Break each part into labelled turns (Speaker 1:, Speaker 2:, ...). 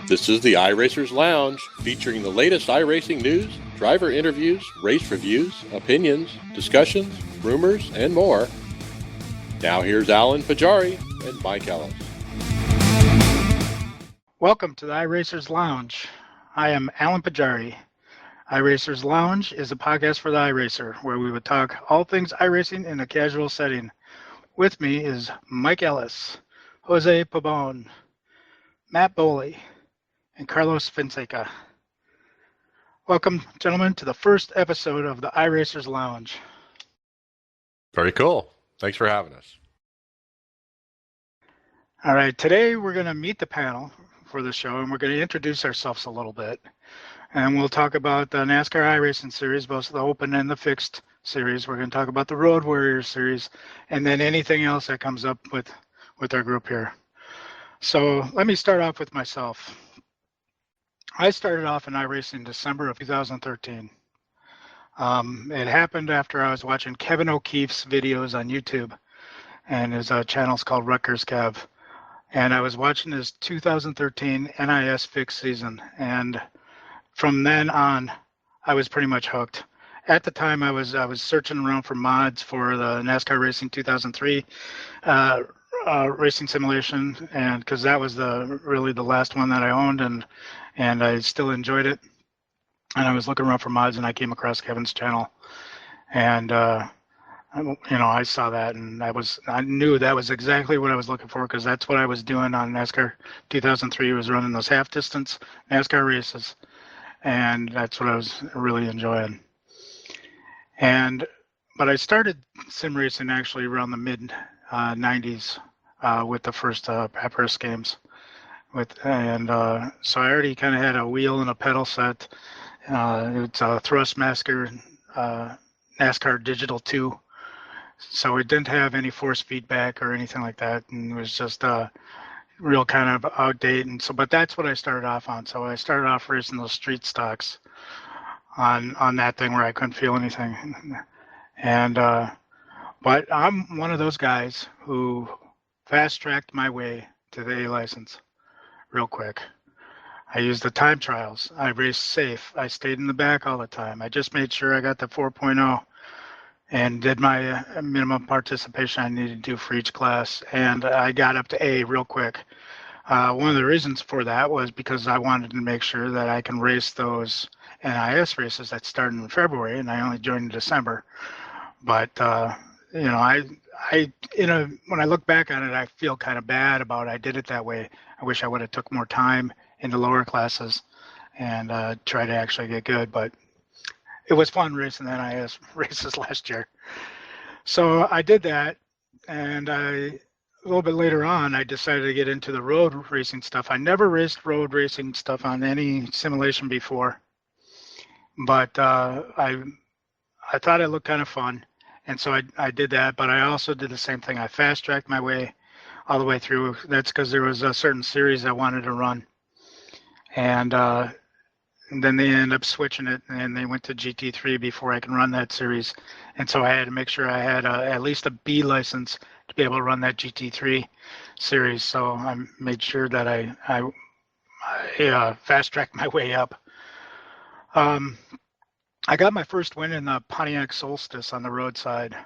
Speaker 1: This is the iRacers Lounge, featuring the latest iRacing news, driver interviews, race reviews, opinions, discussions, rumors, and more. Now here's Alan Pajari and Mike Ellis.
Speaker 2: Welcome to the iRacers Lounge. I am Alan Pajari. iRacers Lounge is a podcast for the iRacer, where we would talk all things iRacing in a casual setting. With me is Mike Ellis, Jose Pabon, Matt Boley, and Carlos Fonseca. Welcome, gentlemen, to the first episode of the iRacers Lounge.
Speaker 1: Very cool. Thanks for having us.
Speaker 2: All right, today we're going to meet the panel for the show, and we're going to introduce ourselves a little bit. And we'll talk about the NASCAR iRacing series, both the open and the fixed series. We're going to talk about the Road Warriors series, and then anything else that comes up with our group here. So let me start off with myself. I started off in iRacing December of 2013. It happened after I was watching Kevin O'Keefe's videos on YouTube, and his channel's called Rutgers Kev. And I was watching his 2013 NIS fixed season, and from then on, I was pretty much hooked. At the time, I was searching around for mods for the NASCAR Racing 2003 racing simulation, and because that was really the last one that I owned, and I still enjoyed it. And I was looking around for mods, and I came across Kevin's channel, and I saw that, and I knew that was exactly what I was looking for, because that's what I was doing on NASCAR 2003. Was running those half distance NASCAR races, and that's what I was really enjoying. But I started sim racing actually around the mid 90s with the first Papyrus games. So I already kind of had a wheel and a pedal set. It's a Thrustmaster NASCAR Digital 2. So it didn't have any force feedback or anything like that, and it was just real kind of outdated. But that's what I started off on. So I started off racing those street stocks on that thing where I couldn't feel anything. But I'm one of those guys who fast-tracked my way to the A license real quick. I used the time trials. I raced safe. I stayed in the back all the time. I just made sure I got the 4.0 and did my minimum participation I needed to do for each class. And I got up to A real quick. One of the reasons for that was because I wanted to make sure that I can race those NIS races that started in February, and I only joined in December. But when I look back on it, I feel kind of bad about I did it that way. I wish I would have took more time in the lower classes and try to actually get good. But it was fun racing the NIS races last year. So I did that, and a little bit later on, I decided to get into the road racing stuff. I never raced road racing stuff on any simulation before, but I thought it looked kind of fun, and so I did that. But I also did the same thing. I fast-tracked my way all the way through. That's because there was a certain series I wanted to run, and then they ended up switching it, and they went to GT3 before I can run that series. And so I had to make sure I had at least a B license to be able to run that GT3 series. So I made sure that I fast-tracked my way up. I got my first win in the Pontiac Solstice on the roadside.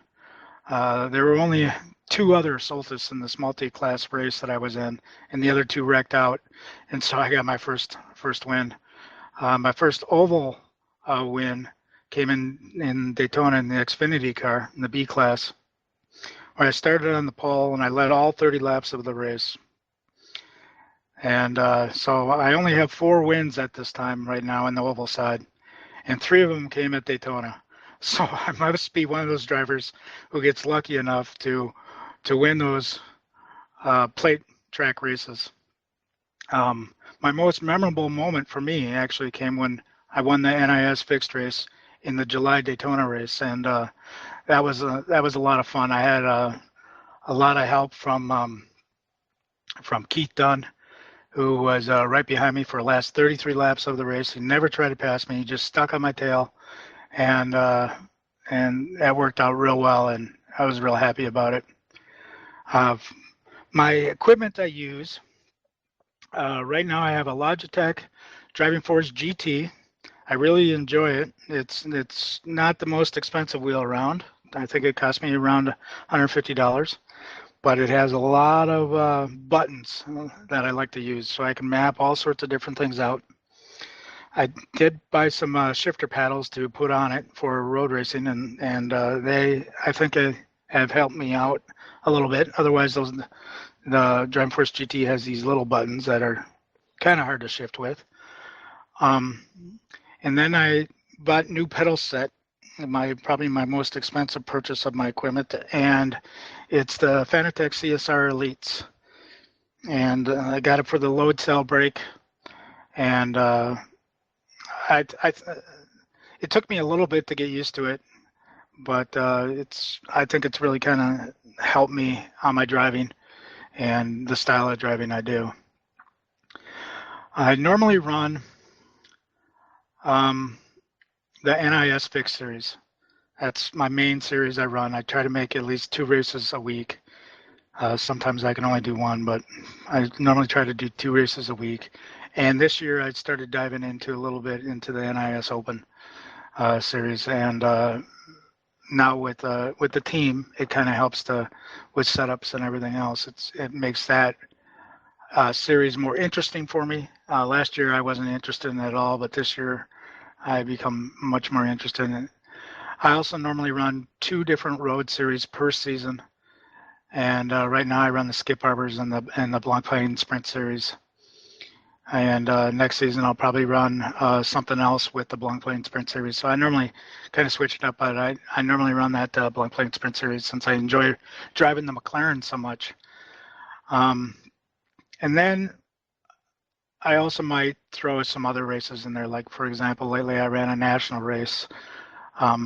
Speaker 2: There were only 2 other Solstice in this multi-class race that I was in, and the other 2 wrecked out. And so I got my first win. My first oval win came in Daytona in the Xfinity car in the B class, where I started on the pole and I led all 30 laps of the race. And so I only have 4 wins at this time right now in the oval side, and 3 of them came at Daytona. So I must be one of those drivers who gets lucky enough to win those plate track races. My most memorable moment for me actually came when I won the NIS fixed race in the July Daytona race, and that was a lot of fun. I had a lot of help from Keith Dunn, who was right behind me for the last 33 laps of the race. He never tried to pass me. He just stuck on my tail, and that worked out real well, and I was real happy about it. My equipment I use, right now I have a Logitech Driving Force GT. I really enjoy it. It's not the most expensive wheel around. I think it cost me around $150, but it has a lot of buttons that I like to use, so I can map all sorts of different things out. I did buy some shifter paddles to put on it for road racing, and they, I think, have helped me out a little bit. Otherwise, the Driving Force GT has these little buttons that are kind of hard to shift with. Um, and then I bought new pedal set, probably my most expensive purchase of my equipment, and it's the Fanatec CSR Elites. And I got it for the load cell brake, and I, I, it took me a little bit to get used to it, but I think it's really kind of helped me on my driving and the style of driving I do. I normally run the NIS Fix series. That's my main series I run. I try to make at least 2 races a week. Sometimes I can only do 1, but I normally try to do 2 races a week. And this year I started diving into a little bit into the NIS Open series, and now with the team, it kind of helps with setups and everything else. It makes that series more interesting for me. Last year I wasn't interested in it at all, but this year I become much more interested in it. I also normally run 2 different road series per season, and right now I run the Skip Arbors and the Blanc Plain Sprint Series. And next season I'll probably run something else with the Blanc Plain Sprint Series. So I normally kind of switch it up, but I normally run that Blanc Plain Sprint Series since I enjoy driving the McLaren so much. And then I also might throw some other races in there. Like, for example, lately I ran a national race. A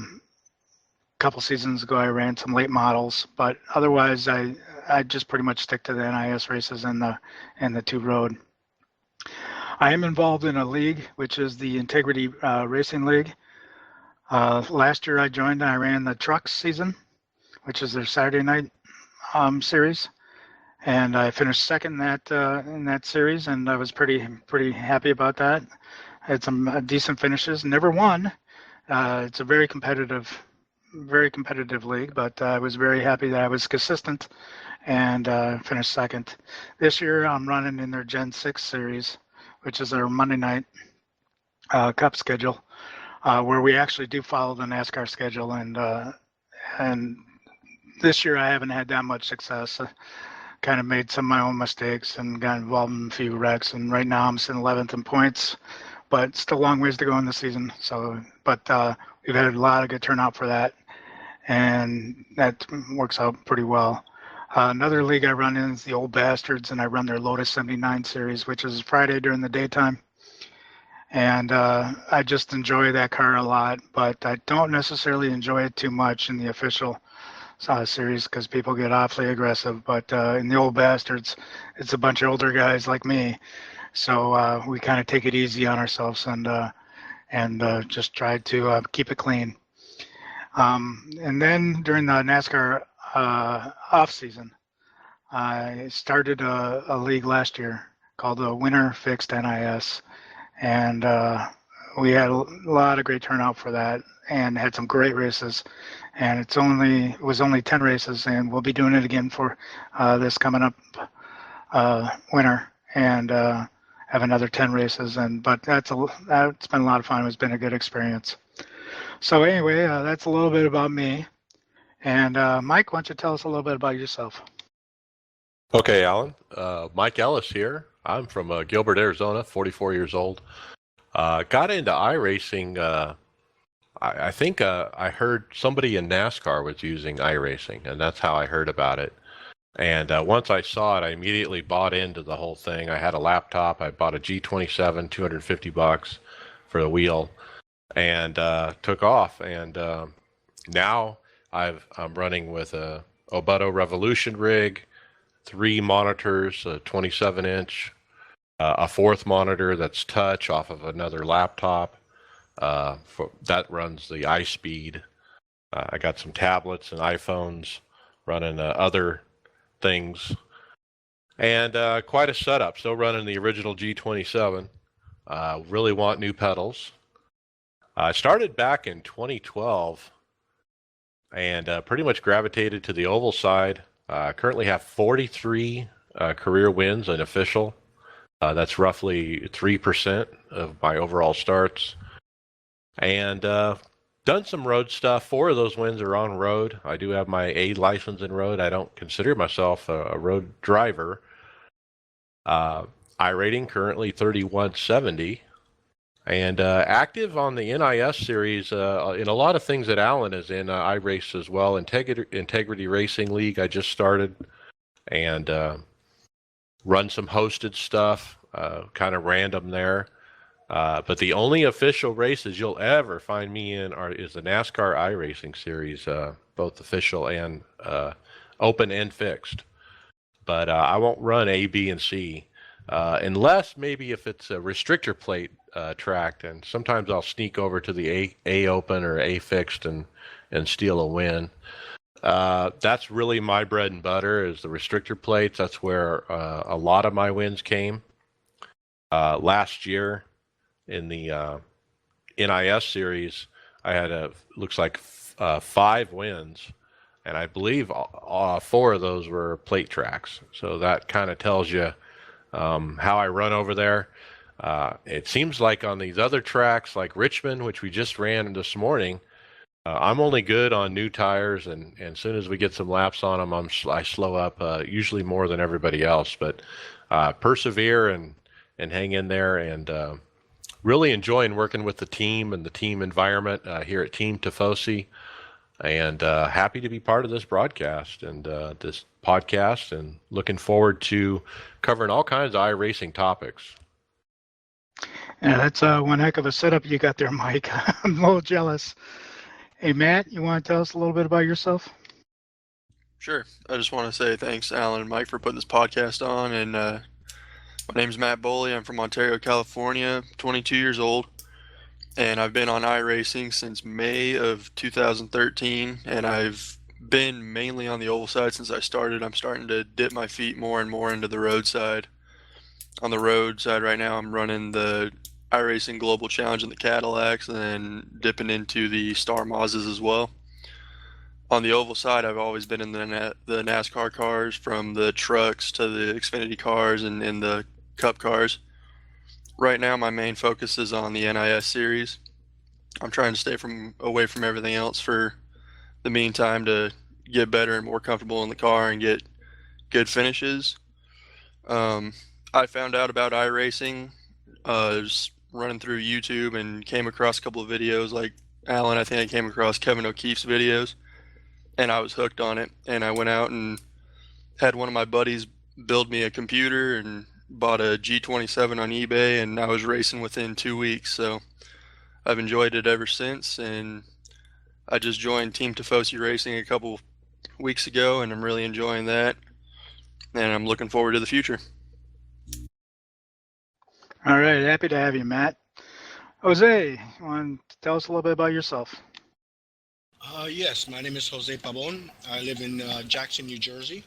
Speaker 2: couple seasons ago I ran some late models, but otherwise I just pretty much stick to the NIS races and the 2 road. I am involved in a league, which is the Integrity Racing League. Last year I joined and I ran the trucks season, which is their Saturday night series, and I finished second in that series, and I was pretty happy about that. I had some decent finishes. Never won. It's a very competitive league, but I was very happy that I was consistent and finished second. This year I'm running in their Gen 6 series, which is our Monday night Cup schedule, where we actually do follow the NASCAR schedule. And this year I haven't had that much success. I kind of made some of my own mistakes and got involved in a few wrecks. And right now I'm sitting 11th in points, but still a long ways to go in the season. So, but we've had a lot of good turnout for that, and that works out pretty well. Another league I run in is the Old Bastards, and I run their Lotus 79 series, which is Friday during the daytime. And I just enjoy that car a lot, but I don't necessarily enjoy it too much in the official series because people get awfully aggressive. But in the Old Bastards, it's a bunch of older guys like me, so we kind of take it easy on ourselves and just try to keep it clean. And then during the NASCAR off season, I started a league last year called the Winter Fixed NIS, and we had a lot of great turnout for that and had some great races. And it was only 10 races, and we'll be doing it again for this coming up winter, and have another 10 races. But that's been a lot of fun. It's been a good experience. So anyway, that's a little bit about me. And Mike, why don't you tell us a little bit about yourself?
Speaker 1: Okay, Alan. Mike Ellis here. I'm from Gilbert, Arizona, 44 years old. Got into iRacing. I think I heard somebody in NASCAR was using iRacing, and that's how I heard about it. And once I saw it, I immediately bought into the whole thing. I had a laptop. I bought a G27, $250 for the wheel, and took off. And now I'm running with a Obuto Revolution rig, 3 monitors, a 27-inch, a 4th monitor that's touch off of another laptop. That runs the iSpeed. I got some tablets and iPhones running other things, and quite a setup. Still running the original G27. Really want new pedals. I started back in 2012 and pretty much gravitated to the oval side. Currently have 43 career wins in official. That's roughly 3% of my overall starts. And done some road stuff. 4 of those wins are on road. I do have my A license in road. I don't consider myself a road driver. iRating currently 3170. And active on the NIS series in a lot of things that Alan is in. I race as well. Integrity Racing League I just started. And run some hosted stuff, kind of random there. But the only official races you'll ever find me in is the NASCAR iRacing series, both official and open and fixed. But I won't run A, B, and C unless maybe if it's a restrictor plate tracked, and sometimes I'll sneak over to the A open or A fixed and steal a win. That's really my bread and butter is the restrictor plates. That's where a lot of my wins came. Last year in the NIS series, I had looks like 5 wins, and I believe 4 of those were plate tracks. So that kind of tells you how I run over there. It seems like on these other tracks, like Richmond, which we just ran this morning, I'm only good on new tires, and as soon as we get some laps on them, I slow up, usually more than everybody else. But persevere and hang in there, and really enjoying working with the team and the team environment here at Team Tifosi, and happy to be part of this broadcast and this podcast, and looking forward to covering all kinds of iRacing topics.
Speaker 2: Yeah, that's one heck of a setup you got there, Mike. I'm a little jealous. Hey, Matt, you want to tell us a little bit about yourself?
Speaker 3: Sure. I just want to say thanks, Alan and Mike, for putting this podcast on. And my name's Matt Boley. I'm from Ontario, California, 22 years old. And I've been on iRacing since May of 2013. And I've been mainly on the oval side since I started. I'm starting to dip my feet more and more into the road side. On the road side right now, I'm running the iRacing Global Challenge in the Cadillacs and then dipping into the Star Mazdas as well. On the oval side, I've always been in the NASCAR cars, from the trucks to the Xfinity cars and in the Cup cars. Right now, my main focus is on the NIS series. I'm trying to stay away from everything else for the meantime to get better and more comfortable in the car and get good finishes. I found out about iRacing just running through YouTube and came across a couple of videos like Alan. I think I came across Kevin O'Keefe's videos, and I was hooked on it. And I went out and had one of my buddies build me a computer and bought a G27 on eBay, and I was racing within 2 weeks. So I've enjoyed it ever since, and I just joined Team Tifosi Racing a couple weeks ago, and I'm really enjoying that, and I'm looking forward to the future.
Speaker 2: All right, happy to have you, Matt. Jose, you want to tell us a little bit about yourself?
Speaker 4: Yes, my name is Jose Pabon. I live in Jackson, New Jersey.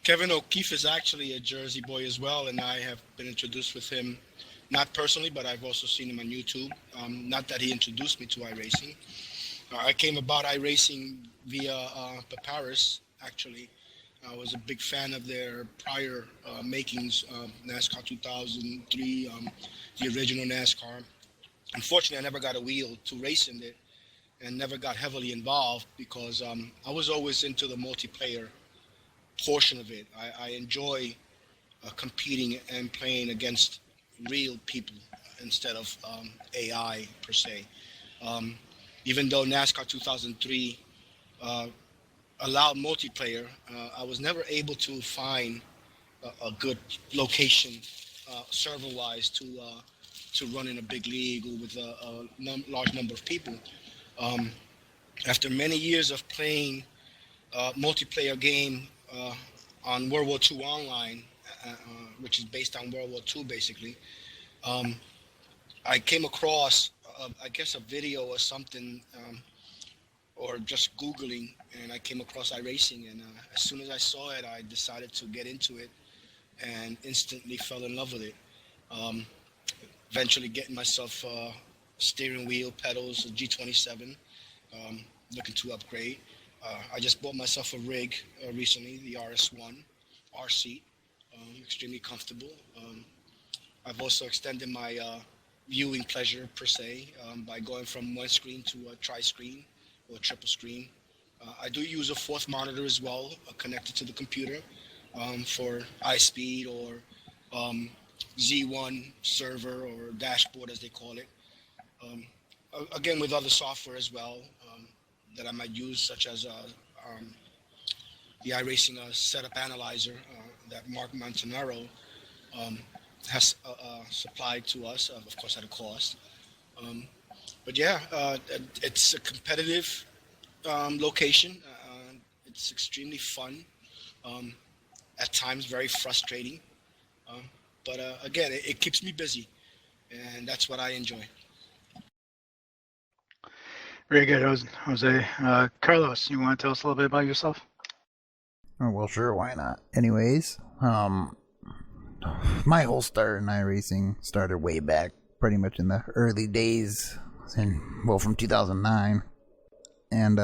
Speaker 4: Kevin O'Keefe is actually a Jersey boy as well, and I have been introduced with him, not personally, but I've also seen him on YouTube. Not that he introduced me to iRacing. I came about iRacing via Paris, actually. I was a big fan of their prior makings, NASCAR 2003, the original NASCAR. Unfortunately, I never got a wheel to race in it and never got heavily involved because I was always into the multiplayer portion of it. I enjoy competing and playing against real people instead of AI per se. Even though NASCAR 2003 allowed multiplayer, I was never able to find a good location server-wise to run in a big league or with a large number of people. After many years of playing multiplayer game on World War II Online, which is based on World War II basically, I came across, I guess, a video or something or just Googling, and I came across iRacing. And as soon as I saw it, I decided to get into it and instantly fell in love with it. Um, Eventually getting myself steering wheel, pedals, a G27, looking to upgrade. I just bought myself a rig recently, the RS1 R seat, extremely comfortable. I've also extended my viewing pleasure per se by going from one screen to a tri-screen or a triple screen. I do use a fourth monitor as well, connected to the computer for iSpeed or Z1 server or dashboard as they call it. Again, with other software as well that I might use, such as the iRacing setup analyzer that Mark Montanaro has supplied to us, of course at a cost. But yeah, it's a competitive location. It's extremely fun. At times very frustrating. But again, it keeps me busy, and that's what I enjoy.
Speaker 2: Very good, Jose. Carlos, you want to tell us a little bit about yourself?
Speaker 5: Oh, well, sure, why not? Anyways, my whole start in iRacing started way back, pretty much in the early days, from 2009. And,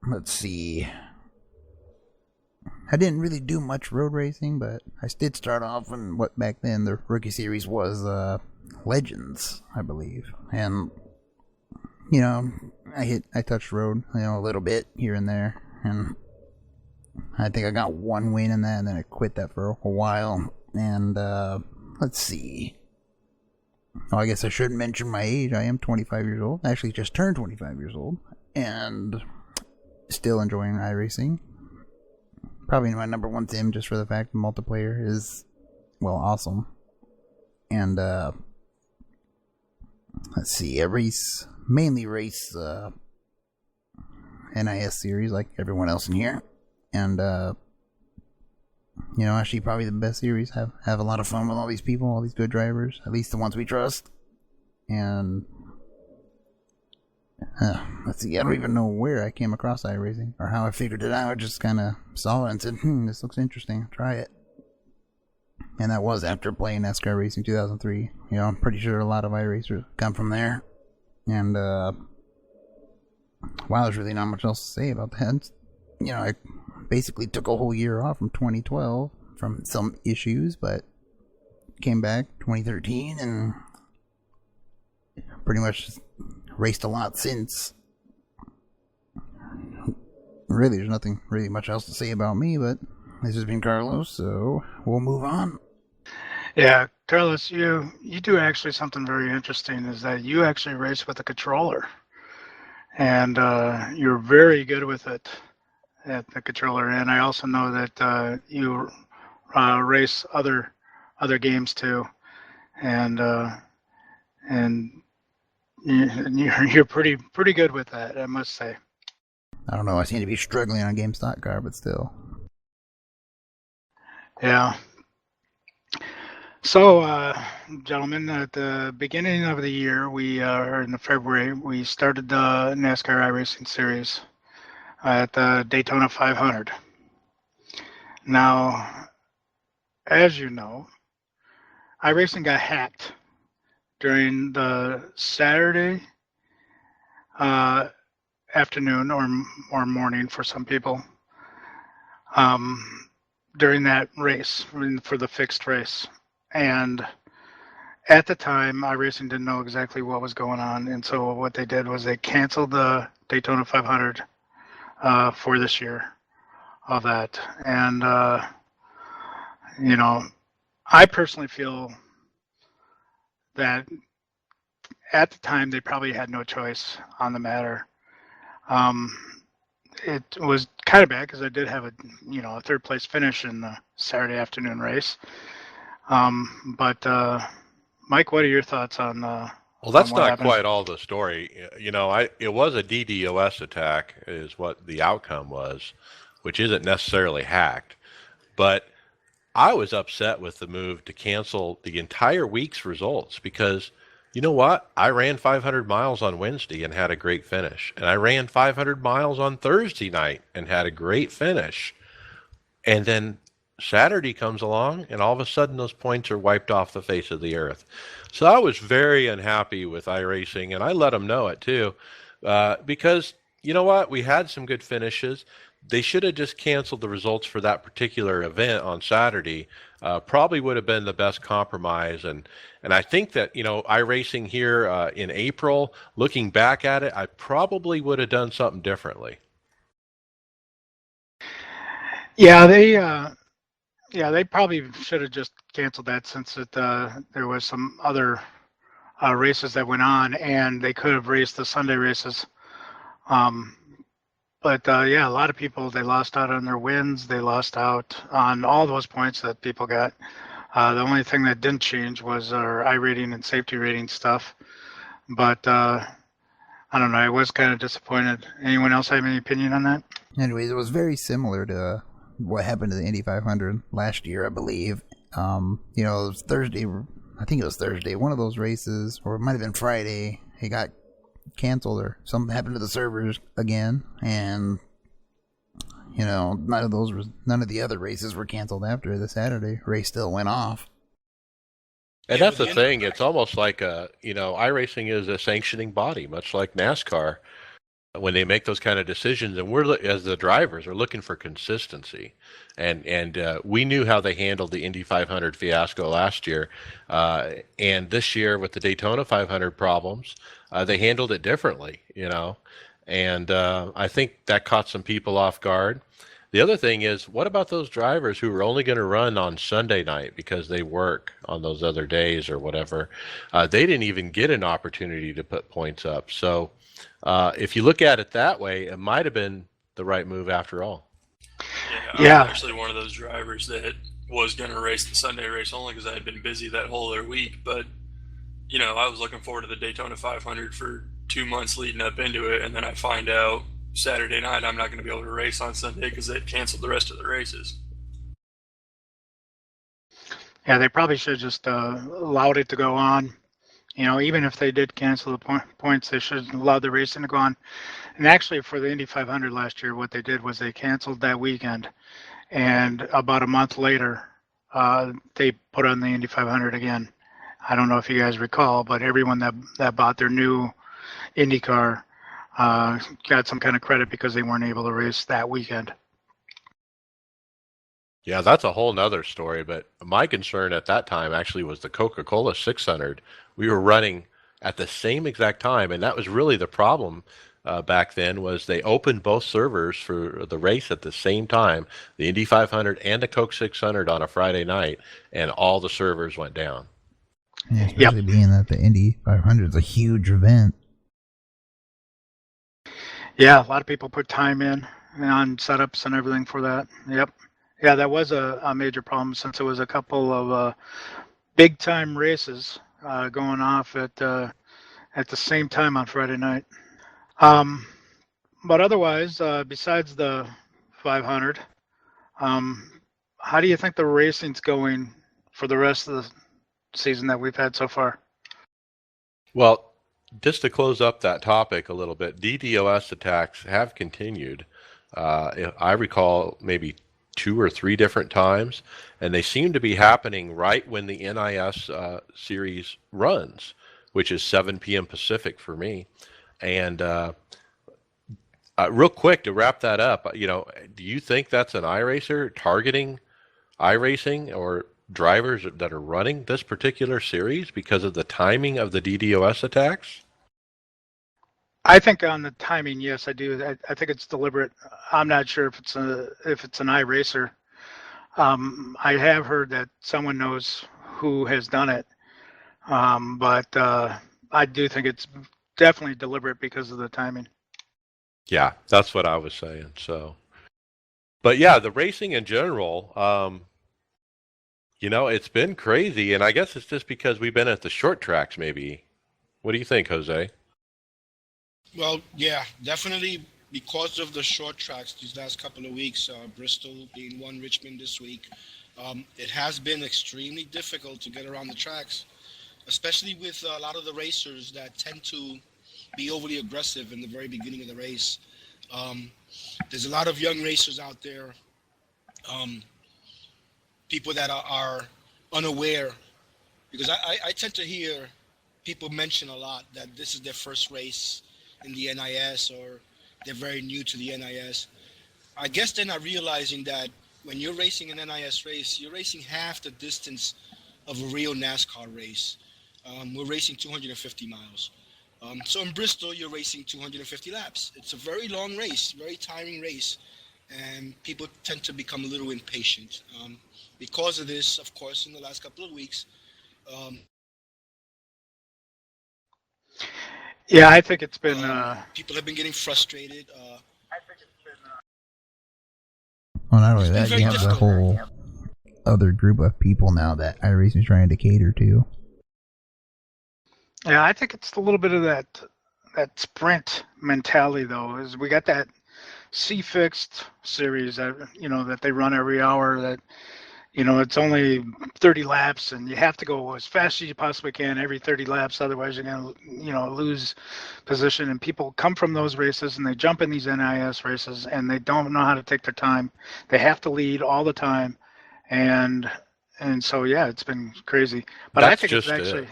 Speaker 5: let's see. I didn't really do much road racing, but I did start off in what back then the rookie series was, Legends, I believe. And, I touched road, a little bit here and there, and I think I got one win in that, and then I quit that for a while. And, let's see. Oh, I guess I should mention my age. I am 25 years old. I actually just turned 25 years old. And still enjoying iRacing. Probably my number one sim, just for the fact the multiplayer is, well, awesome. And, let's see, I mainly race, NIS series like everyone else in here. And, actually probably the best series. Have a lot of fun with all these people, all these good drivers, at least the ones we trust. And, let's see, I don't even know where I came across iRacing or how I figured it out. I just kind of saw it and said, this looks interesting, try it. And that was after playing NASCAR Racing 2003. I'm pretty sure a lot of iRacers come from there. And, wow, there's really not much else to say about that. I basically took a whole year off from 2012 from some issues, but came back 2013 and pretty much raced a lot since. Really, there's nothing really much else to say about me, but this has been Carlos, so we'll move on.
Speaker 2: Yeah, Carlos, you do actually something very interesting, is that you actually race with a controller, and you're very good with it at the controller. And I also know that you race other games too, and you're pretty good with that, I must say.
Speaker 5: I don't know, I seem to be struggling on GameStop, but still.
Speaker 2: Yeah. So, gentlemen, at the beginning of the year, or in February, we started the NASCAR iRacing series at the Daytona 500. Now, as you know, iRacing got hacked during the Saturday afternoon or morning for some people during that race, for the fixed race. And at the time, iRacing didn't know exactly what was going on, and so what they did was they canceled the Daytona 500 for this year of that. And I personally feel that at the time they probably had no choice on the matter. It was kind of bad because I did have a third place finish in the Saturday afternoon race. But Mike, what are your thoughts on?
Speaker 1: Well, that's not
Speaker 2: happened?
Speaker 1: quite all the story. It was a DDoS attack, is what the outcome was, which isn't necessarily hacked. But I was upset with the move to cancel the entire week's results because You know what? I ran 500 miles on Wednesday and had a great finish. And I ran 500 miles on Thursday night and had a great finish. And then Saturday comes along, and all of a sudden those points are wiped off the face of the earth. So I was very unhappy with iRacing, and I let them know it too, because you know what? We had some good finishes. They should have just canceled the results for that particular event on Saturday. Probably would have been the best compromise, and I think that iRacing here in April, looking back at it, I probably would have done something differently.
Speaker 2: Yeah, they probably should have just canceled that since there was some other races that went on, and they could have raced the Sunday races. But yeah, a lot of people, they lost out on their wins. They lost out on all those points that people got. The only thing that didn't change was our iRating and safety rating stuff. But I don't know. I was kind of disappointed. Anyone else have any opinion on that?
Speaker 5: Anyways, it was very similar to what happened to the Indy 500 last year, I believe. It was Thursday. I think it was Thursday. One of those races, or it might have been Friday. It got canceled, or something happened to the servers again, and none of the other races were canceled after the Saturday race. Still went off.
Speaker 1: And that's the thing. It's almost like iRacing is a sanctioning body, much like NASCAR. When they make those kind of decisions, and we're as the drivers are looking for consistency, and we knew how they handled the Indy 500 fiasco last year, and this year with the Daytona 500 problems, they handled it differently, and I think that caught some people off guard. The other thing is, what about those drivers who are only going to run on Sunday night because they work on those other days or whatever? They didn't even get an opportunity to put points up. So if you look at it that way, it might have been the right move after all.
Speaker 3: Yeah, I'm actually one of those drivers that was going to race the Sunday race only because I had been busy that whole other week. But, I was looking forward to the Daytona 500 for 2 months leading up into it, and then I find out Saturday night I'm not going to be able to race on Sunday because they canceled the rest of the races.
Speaker 2: Yeah, they probably should have just allowed it to go on. Even if they did cancel the points, they should allow the racing to go on. And actually, for the Indy 500 last year, what they did was they canceled that weekend, and about a month later, they put on the Indy 500 again. I don't know if you guys recall, but everyone that bought their new Indy car got some kind of credit because they weren't able to race that weekend.
Speaker 1: Yeah, that's a whole nother story, but my concern at that time actually was the Coca-Cola 600. We were running at the same exact time, and that was really the problem back then, was they opened both servers for the race at the same time, the Indy 500 and the Coke 600 on a Friday night, and all the servers went down.
Speaker 5: Yeah, especially being that the Indy 500 is a huge event.
Speaker 2: Yeah, a lot of people put time in on setups and everything for that. Yep. Yeah, that was a major problem since it was a couple of big time races going off at the same time on Friday night. But otherwise, besides the 500, how do you think the racing's going for the rest of the season that we've had so far?
Speaker 1: Well, just to close up that topic a little bit, DDoS attacks have continued. I recall maybe 2 or 3 different times, and they seem to be happening right when the NIS series runs, which is 7 p.m. Pacific for me. And real quick to wrap that up, do you think that's an iRacer targeting iRacing or drivers that are running this particular series because of the timing of the DDoS attacks?
Speaker 2: I think on the timing, yes, I do. I think it's deliberate. I'm not sure if it's an iRacer. I have heard that someone knows who has done it, but I do think it's definitely deliberate because of the timing.
Speaker 1: Yeah, that's what I was saying. So, but yeah, the racing in general, it's been crazy, and I guess it's just because we've been at the short tracks, maybe. What do you think, Jose?
Speaker 4: Well, yeah, definitely because of the short tracks these last couple of weeks, Bristol being one, Richmond this week, it has been extremely difficult to get around the tracks. especially with a lot of the racers that tend to be overly aggressive in the very beginning of the race. Um, there's a lot of young racers out there, um, people that are unaware, because I tend to hear people mention a lot that this is their first race in the NIS, or they're very new to the NIS. I guess they're not realizing that when you're racing an NIS race, you're racing half the distance of a real NASCAR race. We're racing 250 miles. So in Bristol, you're racing 250 laps. It's a very long race, very tiring race, and people tend to become a little impatient. Because of this, of course, in the last couple of weeks, um,
Speaker 2: Yeah, I think it's been.
Speaker 4: people have been getting frustrated.
Speaker 5: Well, not only
Speaker 4: It's been
Speaker 5: that,
Speaker 4: very
Speaker 5: you have the
Speaker 4: difficult.
Speaker 5: whole other group of people now that iRacing is trying to cater to.
Speaker 2: Yeah, I think it's a little bit of that sprint mentality though. Is we got that C fixed series that that they run every hour. That it's only 30 laps, and you have to go as fast as you possibly can every 30 laps. Otherwise, you're gonna lose position. And people come from those races and they jump in these NIS races and they don't know how to take their time. They have to lead all the time, and so yeah, it's been crazy. But I
Speaker 1: That's
Speaker 2: think it's
Speaker 1: just
Speaker 2: actually.
Speaker 1: it.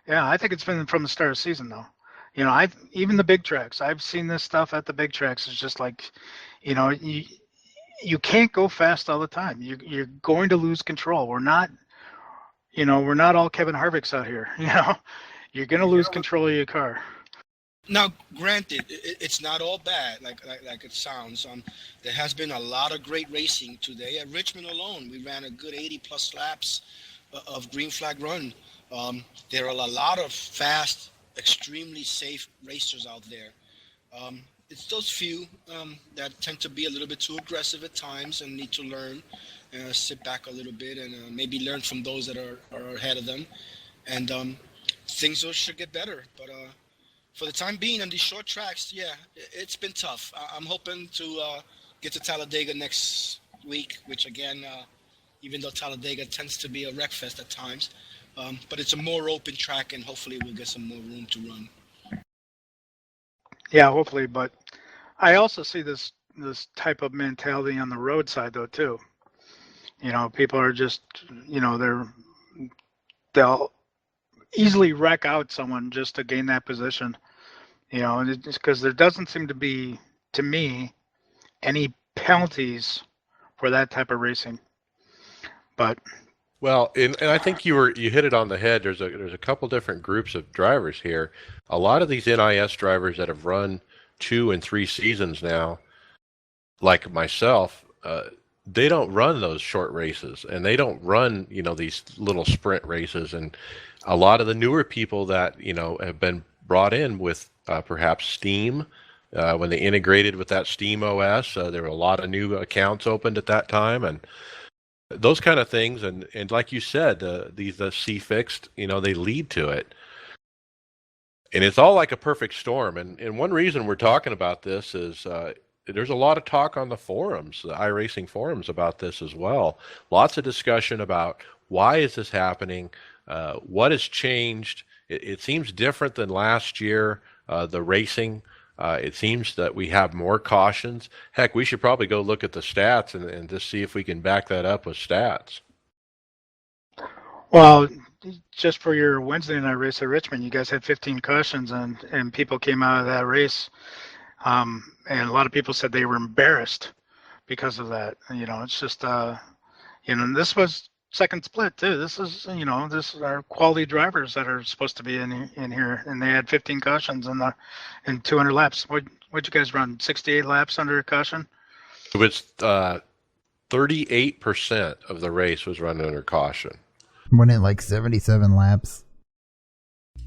Speaker 2: Yeah, I think it's been from the start of the season though. I've even the big tracks. I've seen this stuff at the big tracks. It's just like, you can't go fast all the time. You're going to lose control. We're not all Kevin Harvicks out here. You're going to lose control of your car.
Speaker 4: Now, granted, it's not all bad like it sounds. There has been a lot of great racing today. At Richmond alone, we ran a good 80 plus laps of green flag run. There are a lot of fast, extremely safe racers out there. It's those few that tend to be a little bit too aggressive at times and need to learn, sit back a little bit, and maybe learn from those that are ahead of them. And things should get better. But for the time being on these short tracks, yeah, it's been tough. I'm hoping to get to Talladega next week, which again, even though Talladega tends to be a wreck fest at times, but it's a more open track, and hopefully we'll get some more room to run.
Speaker 2: Yeah, hopefully. But I also see this type of mentality on the roadside though too. People are just, they'll easily wreck out someone just to gain that position. Just because there doesn't seem to be, to me, any penalties for that type of racing. But
Speaker 1: Well, and I think you hit it on the head. There's a couple different groups of drivers here. A lot of these NIS drivers that have run 2 and 3 seasons now, like myself, they don't run those short races, and they don't run these little sprint races. And a lot of the newer people that have been brought in with perhaps Steam. When they integrated with that Steam OS, there were a lot of new accounts opened at that time, and those kind of things, and like you said, these C fixed, they lead to it, and it's all like a perfect storm. And one reason we're talking about this is there's a lot of talk on the forums, the iRacing forums, about this as well. Lots of discussion about why is this happening, what has changed. It seems different than last year. The racing. It seems that we have more cautions. Heck, we should probably go look at the stats and just see if we can back that up with stats.
Speaker 2: well, just for your Wednesday night race at Richmond, you guys had 15 cautions, and people came out of that race, and a lot of people said they were embarrassed because of that. It's just and this was second split too. This is this is our quality drivers that are supposed to be in here, and they had 15 cautions in 200 laps. What'd you guys run? 68 laps under a caution?
Speaker 1: It was 38% of the race was run under caution.
Speaker 5: Wasn't it like 77 laps?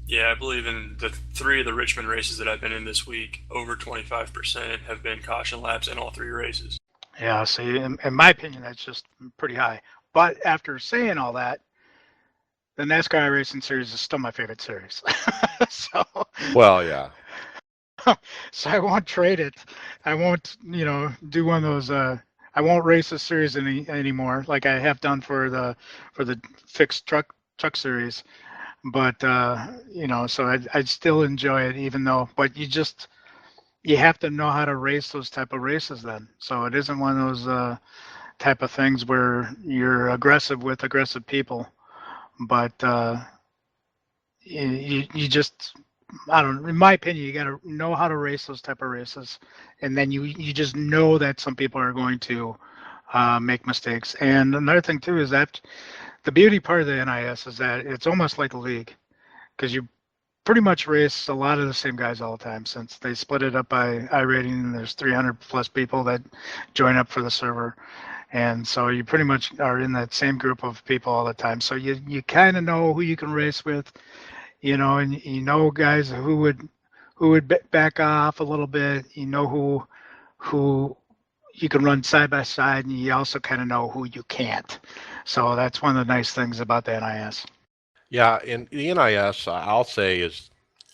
Speaker 3: Yeah, I believe in the 3 of the Richmond races that I've been in this week, over 25% have been caution laps in all 3 races.
Speaker 2: Yeah, see, in my opinion, that's just pretty high. But after saying all that, the NASCAR Racing Series is still my favorite series. so,
Speaker 1: Well, yeah.
Speaker 2: so I won't trade it. I won't, do one of those. I won't race this series anymore, like I have done for the fixed truck series. But so I still enjoy it, even though. But you have to know how to race those type of races then. So it isn't one of those type of things where you're aggressive with aggressive people, but you just, I don't know, in my opinion, you got to know how to race those type of races, and then you just know that some people are going to make mistakes. And another thing too is that the beauty part of the NIS is that it's almost like a league, because you pretty much race a lot of the same guys all the time, since they split it up by iRating, and there's 300 plus people that join up for the server. And so you pretty much are in that same group of people all the time. So you kind of know who you can race with, and you know guys who would back off a little bit. You know who you can run side by side, and you also kind of know who you can't. So that's one of the nice things about the NIS.
Speaker 1: Yeah, in the NIS, I'll say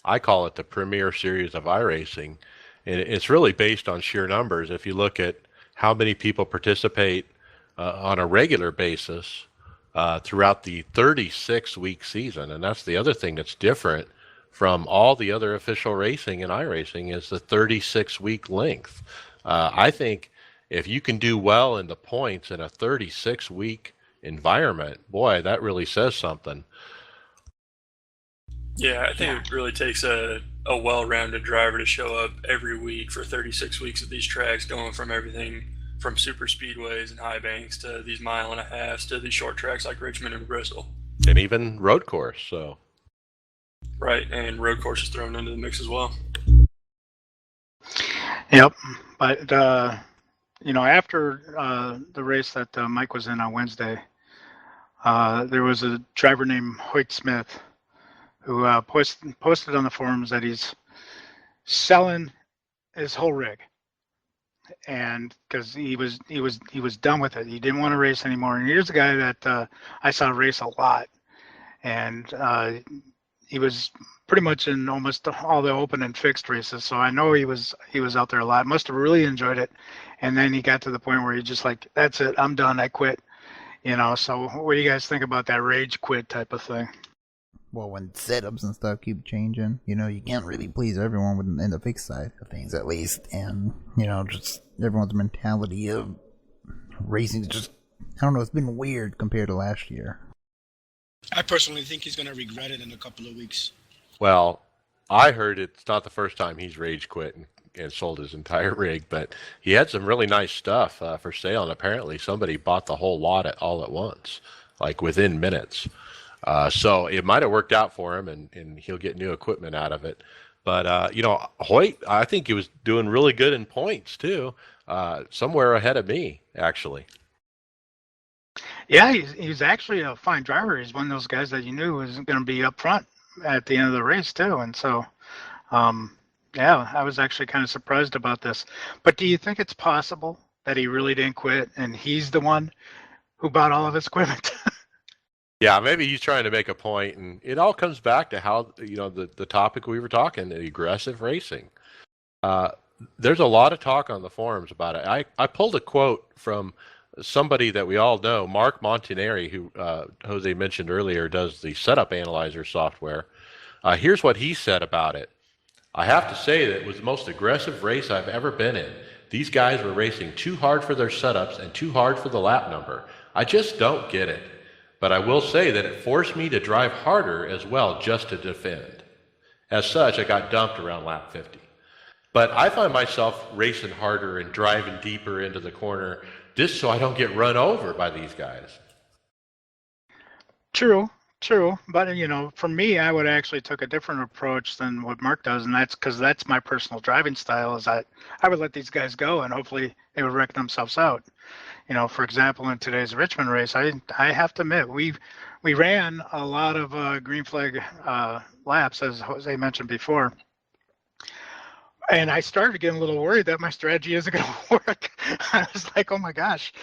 Speaker 1: I call it the premier series of iRacing, and it's really based on sheer numbers. If you look at how many people participate on a regular basis throughout the 36-week season, and that's the other thing that's different from all the other official racing in iRacing is the 36-week length. I think if you can do well in the points in a 36-week environment, boy, that really says something.
Speaker 3: Yeah, I think it really takes a well-rounded driver to show up every week for 36 weeks at these tracks, going from everything from super speedways and high banks to these 1.5 miles to these short tracks like Richmond and Bristol.
Speaker 1: And even road course, so.
Speaker 3: Right, and road course is thrown into the mix as well.
Speaker 2: Yep, but after the race that Mike was in on Wednesday, there was a driver named Hoyt Smith who posted on the forums that he's selling his whole rig, and because he was done with it, he didn't want to race anymore. And here's a guy that I saw race a lot, and he was pretty much in almost all the open and fixed races. So I know he was out there a lot. Must have really enjoyed it, and then he got to the point where he just like, that's it, I'm done, I quit. So what do you guys think about that rage quit type of thing?
Speaker 5: Well, when setups and stuff keep changing, you can't really please everyone in the fixed side of things, at least. And, just everyone's mentality of racing is just, I don't know, it's been weird compared to last year.
Speaker 4: I personally think he's going to regret it in a couple of weeks.
Speaker 1: Well, I heard it's not the first time he's rage quit and sold his entire rig, but he had some really nice stuff for sale, and apparently somebody bought the whole lot all at once, like within minutes. So it might have worked out for him, and he'll get new equipment out of it. But, Hoyt, I think he was doing really good in points, too. Somewhere ahead of me, actually.
Speaker 2: Yeah, he's actually a fine driver. He's one of those guys that you knew was going to be up front at the end of the race, too. And so, I was actually kind of surprised about this. But do you think it's possible that he really didn't quit, and he's the one who bought all of his equipment?
Speaker 1: Yeah, maybe he's trying to make a point, and it all comes back to how, the topic we were talking, the aggressive racing. There's a lot of talk on the forums about it. I pulled a quote from somebody that we all know, Mark Montanari, who Jose mentioned earlier, does the setup analyzer software. Here's what he said about it. I have to say that it was the most aggressive race I've ever been in. These guys were racing too hard for their setups and too hard for the lap number. I just don't get it. But I will say that it forced me to drive harder as well just to defend. As such, I got dumped around lap 50. But I find myself racing harder and driving deeper into the corner just so I don't get run over by these guys.
Speaker 2: True. But, for me, I would actually took a different approach than what Mark does, and that's because that's my personal driving style, is I would let these guys go, and hopefully they would wreck themselves out. For example, in today's Richmond race, I have to admit, we ran a lot of green flag laps, as Jose mentioned before. And I started getting a little worried that my strategy isn't going to work. I was like, oh my gosh,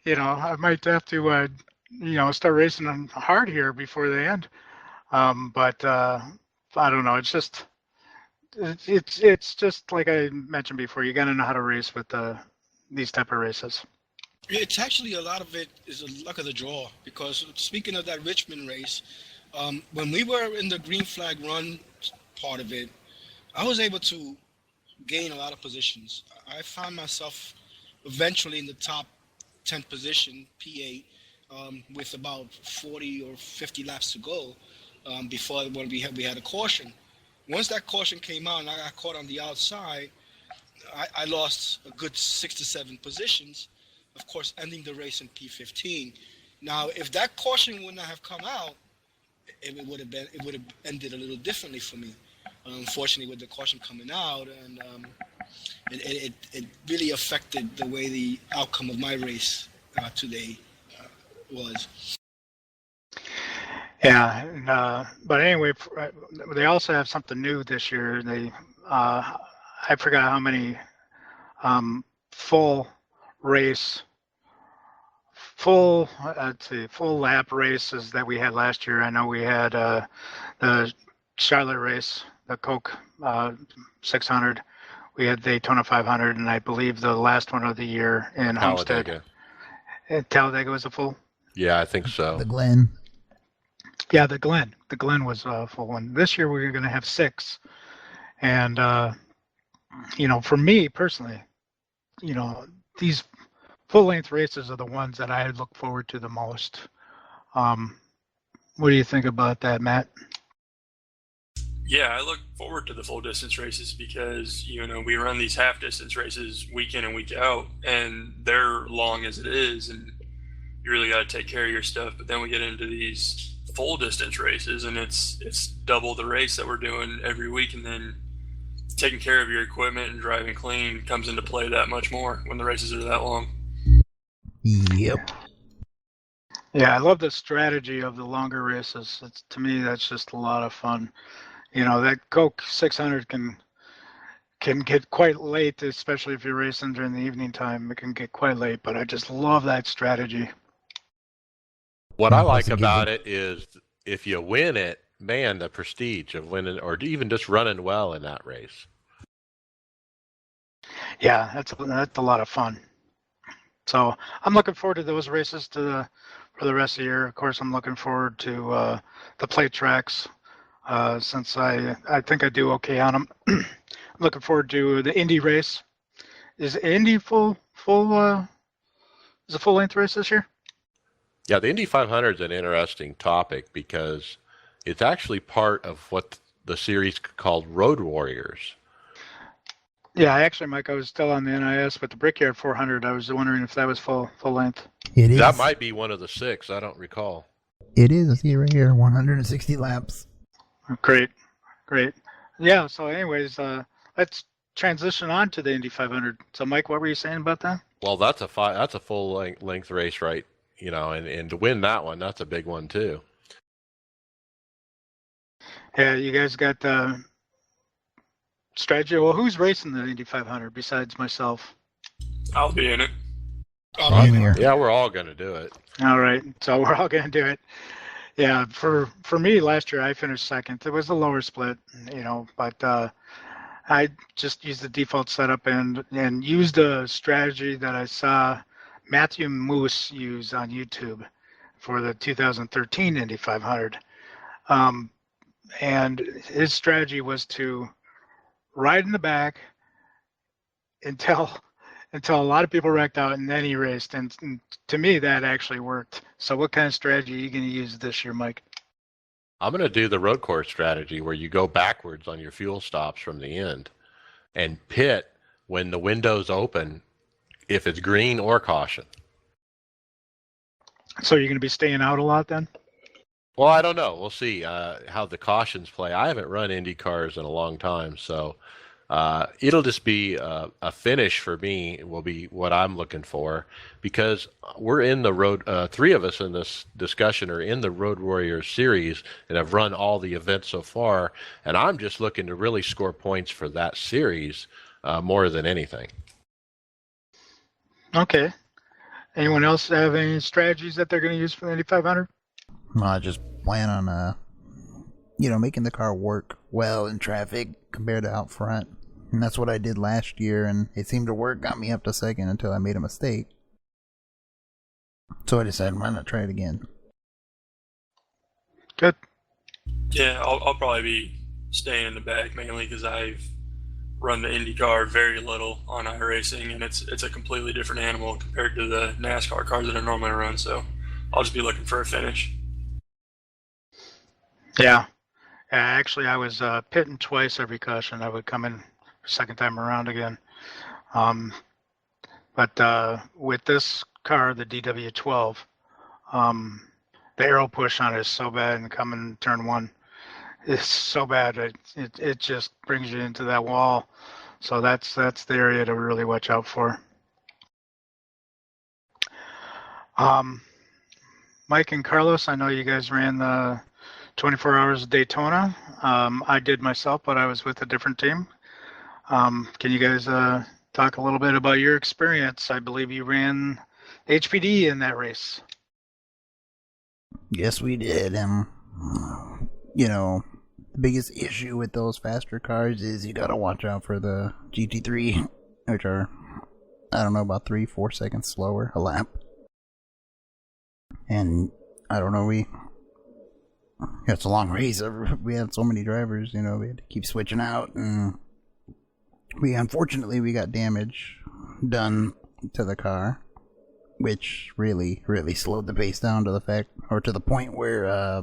Speaker 2: I might have to, start racing them hard here before the end. But I don't know. It's just like I mentioned before. You got to know how to race with these type of races.
Speaker 4: It's actually, a lot of it is a luck of the draw, because speaking of that Richmond race, When we were in the green flag run part of it, I was able to gain a lot of positions. I found myself eventually in the top 10 position, P8, with about 40 or 50 laps to go before when we had a caution. Once that caution came out and I got caught on the outside, I lost a good 6 to 7 positions, of course, ending the race in P15. Now, if that caution would not have come out, it would have ended a little differently for me. Unfortunately, with the caution coming out, and it really affected the way the outcome of my race today was.
Speaker 2: Yeah, and, but anyway, they also have something new this year. I forgot how many full race, full lap races that we had last year. I know we had the Charlotte race, the Coke 600. We had Daytona 500, and I believe the last one of the year in Homestead. Talladega was a full.
Speaker 1: Yeah, I think so.
Speaker 5: The Glen.
Speaker 2: Yeah, the Glen. The Glen was a full one. This year we're going to have 6, and for me personally, these full-length races are the ones that I look forward to the most. What do you think about that, Matt?
Speaker 3: Yeah, I look forward to the full distance races because, we run these half distance races week in and week out, and they're long as it is, and you really got to take care of your stuff. But then we get into these full distance races, and it's double the race that we're doing every week, and then taking care of your equipment and driving clean comes into play that much more when the races are that long.
Speaker 5: Yep.
Speaker 2: Yeah, I love the strategy of the longer races. To me, that's just a lot of fun. That Coke 600 can get quite late, especially if you're racing during the evening time. It can get quite late, but I just love that strategy.
Speaker 1: What I like about it is if you win it, man, the prestige of winning or even just running well in that race.
Speaker 2: Yeah, that's a lot of fun. So I'm looking forward to those races for the rest of the year. Of course, I'm looking forward to the plate tracks since I think I do okay on them. I'm looking forward to the Indy race. Is Indy full is a full length race this year?
Speaker 1: Yeah, the Indy 500 is an interesting topic because it's actually part of what the series called Road Warriors.
Speaker 2: Yeah, actually, Mike, I was still on the NIS with the Brickyard 400. I was wondering if that was full length.
Speaker 5: It is.
Speaker 1: That might be one of the 6. I don't recall.
Speaker 5: It is. I see it right here. 160 laps.
Speaker 2: Great. Yeah. So, anyways, let's transition on to the Indy 500. So, Mike, what were you saying about that?
Speaker 1: Well, that's a full length race, right? And to win that one, that's a big one too.
Speaker 2: Yeah, you guys got strategy. Well, who's racing the Indy 500 besides myself?
Speaker 3: I'll be in it.
Speaker 5: I'm here.
Speaker 1: Yeah, we're all going to do it.
Speaker 2: All right, so we're all going to do it. Yeah, for me last year I finished second. It was a lower split, but I just used the default setup and used a strategy that I saw Matthew Moose use on YouTube for the 2013 Indy 500. And his strategy was to ride in the back until a lot of people wrecked out, and then he raced. And to me, that actually worked. So what kind of strategy are you going to use this year, Mike?
Speaker 1: I'm going to do the road course strategy where you go backwards on your fuel stops from the end and pit when the window's open, if it's green or caution.
Speaker 2: So you're going to be staying out a lot then?
Speaker 1: Well, I don't know. We'll see how the cautions play. I haven't run Indy cars in a long time, so it'll just be a finish for me will be what I'm looking for, because we're in the road. 3 of us in this discussion are in the Road Warriors series and have run all the events so far, and I'm just looking to really score points for that series more than anything.
Speaker 2: Okay. Anyone else have any strategies that they're going to use for the Indy 500?
Speaker 5: I just plan on, making the car work well in traffic compared to out front. And that's what I did last year, and it seemed to work, got me up to second until I made a mistake. So I decided, why not try it again?
Speaker 2: Good.
Speaker 3: Yeah, I'll probably be staying in the back mainly because I've run the IndyCar very little on iRacing, and it's a completely different animal compared to the NASCAR cars that I normally run. So I'll just be looking for a finish.
Speaker 2: Yeah. Actually, I was pitting twice every caution. I would come in second time around again. But with this car, the DW12, the arrow push on it is so bad, and coming turn one is so bad. It just brings you into that wall. So that's the area to really watch out for. Mike and Carlos, I know you guys ran the 24 Hours of Daytona. I did myself, but I was with a different team. Can you guys talk a little bit about your experience? I believe you ran HPD in that race.
Speaker 5: Yes, we did. You know, the biggest issue with those faster cars is you gotta watch out for the GT3, which are, I don't know, about 3-4 seconds slower a lap. And I don't know, it's a long race. We had so many drivers, we had to keep switching out, and unfortunately we got damage done to the car, which really slowed the pace down to the point where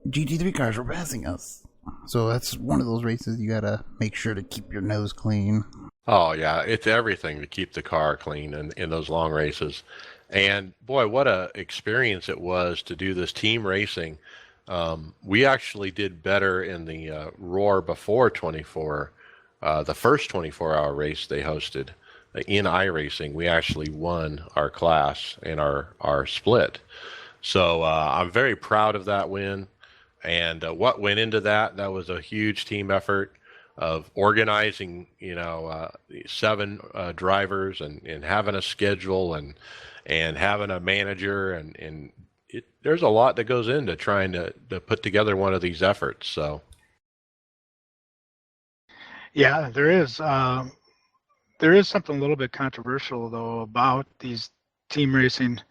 Speaker 5: GT3 cars were passing us. So that's one of those races you gotta make sure to keep your nose clean.
Speaker 1: Oh, yeah, it's everything to keep the car clean in those long races. And boy, what a experience it was to do this team racing. We actually did better in the Roar before 24, the first 24-hour race they hosted in iRacing. We actually won our class in our split. So I'm very proud of that win. And what went into that was a huge team effort of organizing, 7 drivers and having a schedule and having a manager, and there's a lot that goes into trying to put together one of these efforts. So
Speaker 2: Yeah, there is. There is something a little bit controversial though about these team racing,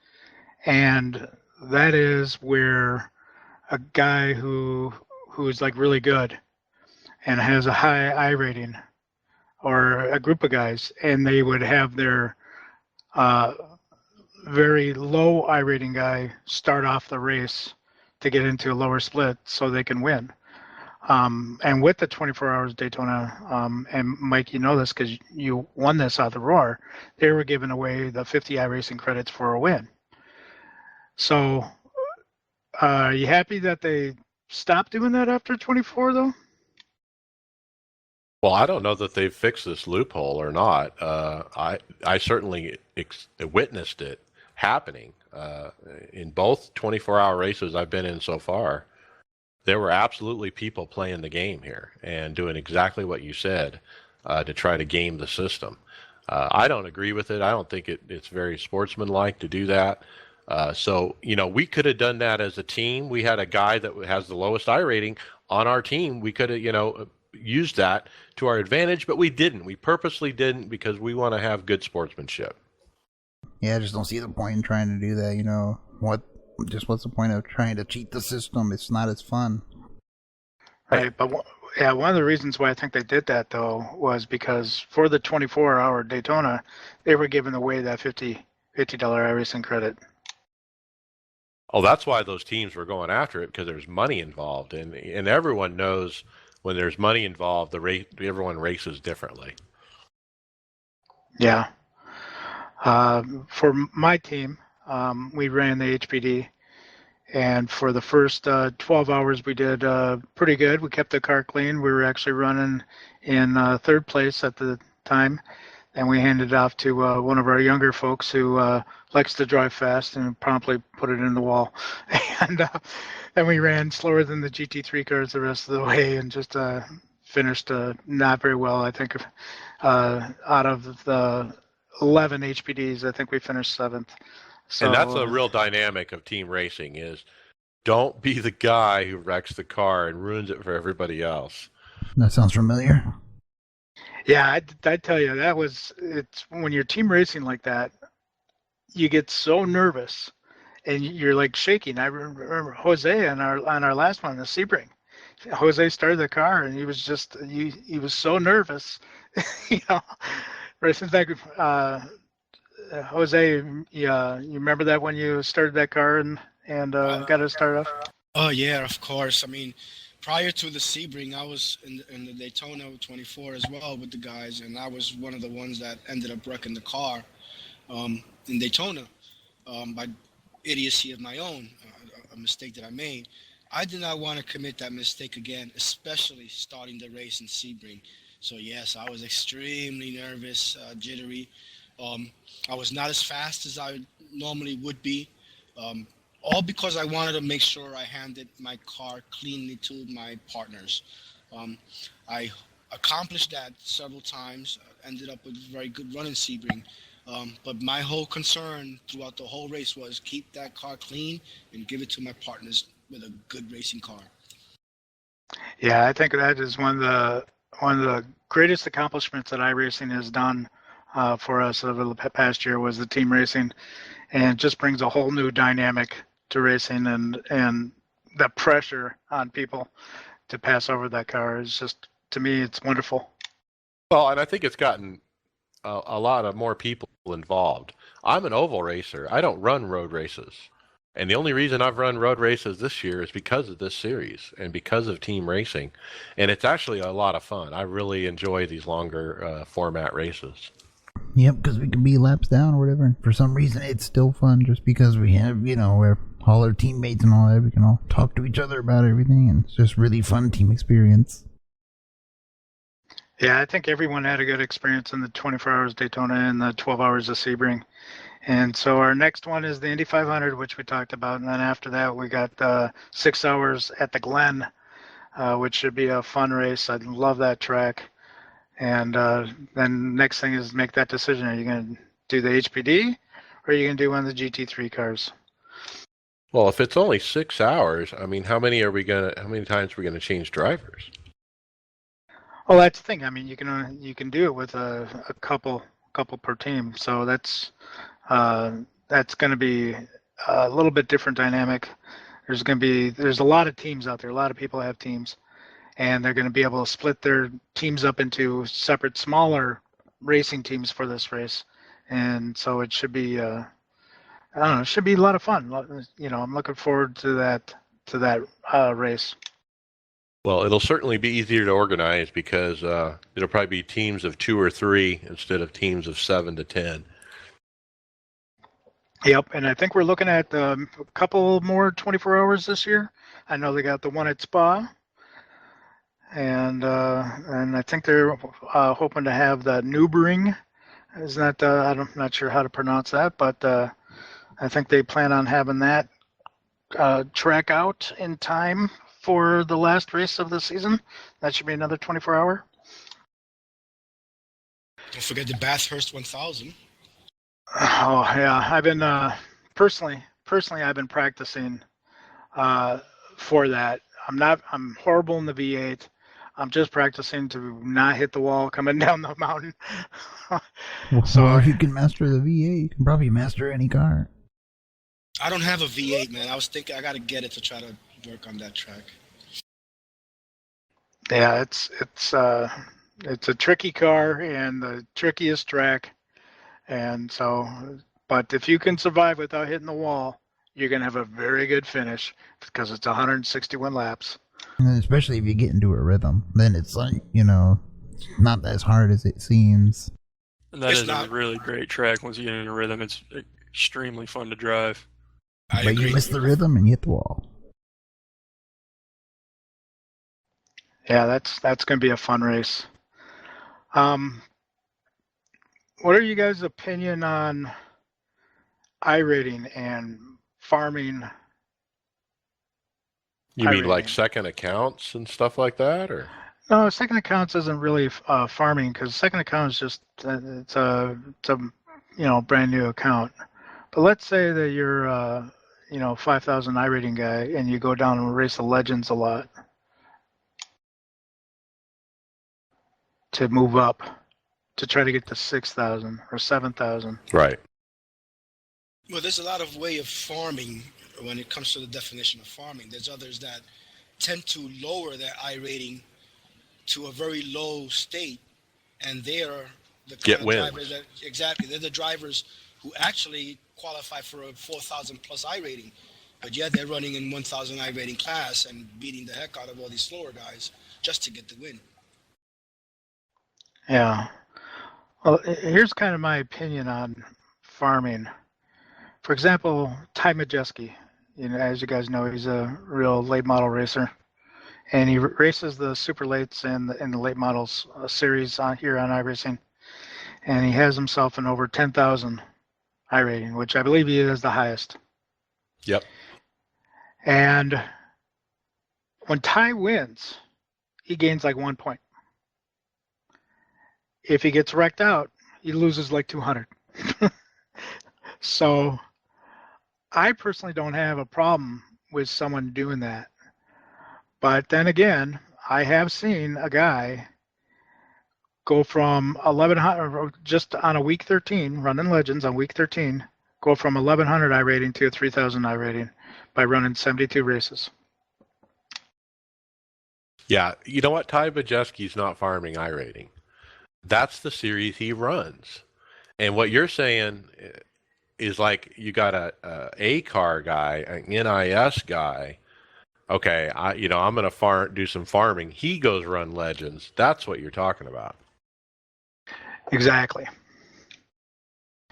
Speaker 2: and that is where a guy who's like really good and has a high I rating, or a group of guys, and they would have their very low I rating guy start off the race to get into a lower split so they can win. And with the 24 Hours Daytona, and Mike, you know this because you won this out of the Roar, they were giving away the 50 iRacing credits for a win. So are you happy that they stopped doing that after 24, though?
Speaker 1: well, I don't know that they've fixed this loophole or not. I certainly witnessed it happening in both 24-hour races I've been in so far. There were absolutely people playing the game here and doing exactly what you said to try to game the system. I don't agree with it. I don't think it's very sportsmanlike to do that. So, we could have done that as a team. We had a guy that has the lowest I rating on our team. We could have, used that to our advantage, but we didn't. We purposely didn't because we want to have good sportsmanship.
Speaker 5: Yeah, I just don't see the point in trying to do that. What's the point of trying to cheat the system? It's not as fun.
Speaker 2: Right, but one of the reasons why I think they did that though was because for the 24-hour Daytona, they were giving away that $50 iRacing credit.
Speaker 1: Oh, that's why those teams were going after it, because there's money involved, and everyone knows when there's money involved, everyone races differently.
Speaker 2: Yeah. For my team, we ran the HPD, and for the first 12 hours, we did pretty good. We kept the car clean. We were actually running in third place at the time, and we handed it off to one of our younger folks who likes to drive fast and promptly put it in the wall. And then we ran slower than the GT3 cars the rest of the way and just finished not very well. I think out of the 11 HPDs, I think we finished 7th. So,
Speaker 1: and that's a real dynamic of team racing is don't be the guy who wrecks the car and ruins it for everybody else.
Speaker 5: That sounds familiar.
Speaker 2: Yeah, I'd tell you, it's when you're team racing like that, you get so nervous and you're like shaking. I remember Jose on our last one, the Sebring. Jose started the car, and he was just he was so nervous, you know. Racing back, Jose, you remember that when you started that car and got it started off?
Speaker 4: Oh yeah, of course. I mean, prior to the Sebring, I was in the Daytona 24 as well with the guys, and I was one of the ones that ended up wrecking the car in Daytona by idiocy of my own, a mistake that I made. I did not want to commit that mistake again, especially starting the race in Sebring. So yes, I was extremely nervous, jittery. I was not as fast as I normally would be. All because I wanted to make sure I handed my car cleanly to my partners. I accomplished that several times, ended up with a very good run in Sebring. But my whole concern throughout the whole race was keep that car clean and give it to my partners with a good racing car.
Speaker 2: Yeah, I think that is one of the greatest accomplishments that iRacing has done for us over the past year was the team racing, and it just brings a whole new dynamic to racing, and the pressure on people to pass over that car is just, to me, it's wonderful.
Speaker 1: Well, and I think it's gotten a lot of more people involved. I'm an oval racer. I don't run road races. And the only reason I've run road races this year is because of this series and because of team racing. And it's actually a lot of fun. I really enjoy these longer format races.
Speaker 5: Yep, because we can be laps down or whatever. And for some reason, it's still fun just because we have, we're all our teammates and all that. We can all talk to each other about everything, and it's just really fun team experience.
Speaker 2: Yeah, I think everyone had a good experience in the 24 hours Daytona and the 12 hours of Sebring. And so our next one is the Indy 500, which we talked about. And then after that, we got 6 hours at the Glen, which should be a fun race. I love that track. And then next thing is make that decision. Are you going to do the HPD or are you going to do one of the GT3 cars?
Speaker 1: Well, if it's only 6 hours, I mean, how many times are we going to change drivers?
Speaker 2: Well, that's the thing. I mean, you can do it with a couple per team. So that's going to be a little bit different dynamic. There's a lot of teams out there. A lot of people have teams, and they're going to be able to split their teams up into separate, smaller racing teams for this race. And so it should be, I don't know, it should be a lot of fun. I'm looking forward to that race.
Speaker 1: Well, it'll certainly be easier to organize because it'll probably be teams of 2 or 3 instead of teams of 7 to 10.
Speaker 2: Yep, and I think we're looking at a couple more 24 hours this year. I know they got the one at Spa, and I think they're hoping to have the Nürburgring. Is that I'm not sure how to pronounce that, but I think they plan on having that track out in time for the last race of the season. That should be another 24-hour.
Speaker 4: Don't forget the Bathurst 1000.
Speaker 2: Oh yeah, I've been personally I've been practicing for that. I'm horrible in the V8. I'm just practicing to not hit the wall coming down the mountain.
Speaker 5: So if you can master the V8, you can probably master any car.
Speaker 4: I don't have a V8, man. I was thinking I got to get it to try to work on that track.
Speaker 2: Yeah, it's a tricky car and the trickiest track. And so, but if you can survive without hitting the wall, you're going to have a very good finish because it's 161 laps.
Speaker 5: And especially if you get into a rhythm, then it's like, not as hard as it seems.
Speaker 3: And that is a really great track once you get into a rhythm. It's extremely fun to drive.
Speaker 5: But you miss the rhythm and you hit the wall.
Speaker 2: Yeah, that's going to be a fun race. What are you guys' opinion on iRating and farming?
Speaker 1: You mean like second accounts and stuff like that, or?
Speaker 2: No, second accounts isn't really farming because second account is just it's a brand new account. But let's say that you're 5,000 iRating guy and you go down and race the Legends a lot to move up to try to get to 6,000 or 7,000.
Speaker 1: Right.
Speaker 4: Well, there's a lot of way of farming when it comes to the definition of farming. There's others that tend to lower their I rating to a very low state, and they're the kind
Speaker 1: Get
Speaker 4: of
Speaker 1: wins.
Speaker 4: drivers that exactly they're the drivers who actually qualify for a 4,000 plus I rating, but yet they're running in 1,000 I rating class and beating the heck out of all these slower guys just to get the win.
Speaker 2: Yeah. Well, here's kind of my opinion on farming. For example, Ty Majeski, as you guys know, he's a real late model racer, and he races the super lates and the late models series here on iRacing, and he has himself an over 10,000 I rating, which I believe he is the highest.
Speaker 1: Yep.
Speaker 2: And when Ty wins, he gains like 1 point. If he gets wrecked out, he loses like 200. So I personally don't have a problem with someone doing that. But then again, I have seen a guy go from 1,100, just on a week 13, running Legends on week 13, go from 1,100 I rating to a 3,000 I rating by running 72 races.
Speaker 1: Yeah, you know what? Ty Majeski's not farming iRating. That's the series he runs. And what you're saying is like you got a car guy, an NIS guy. Okay, I'm going to do some farming. He goes run Legends. That's what you're talking about.
Speaker 2: Exactly.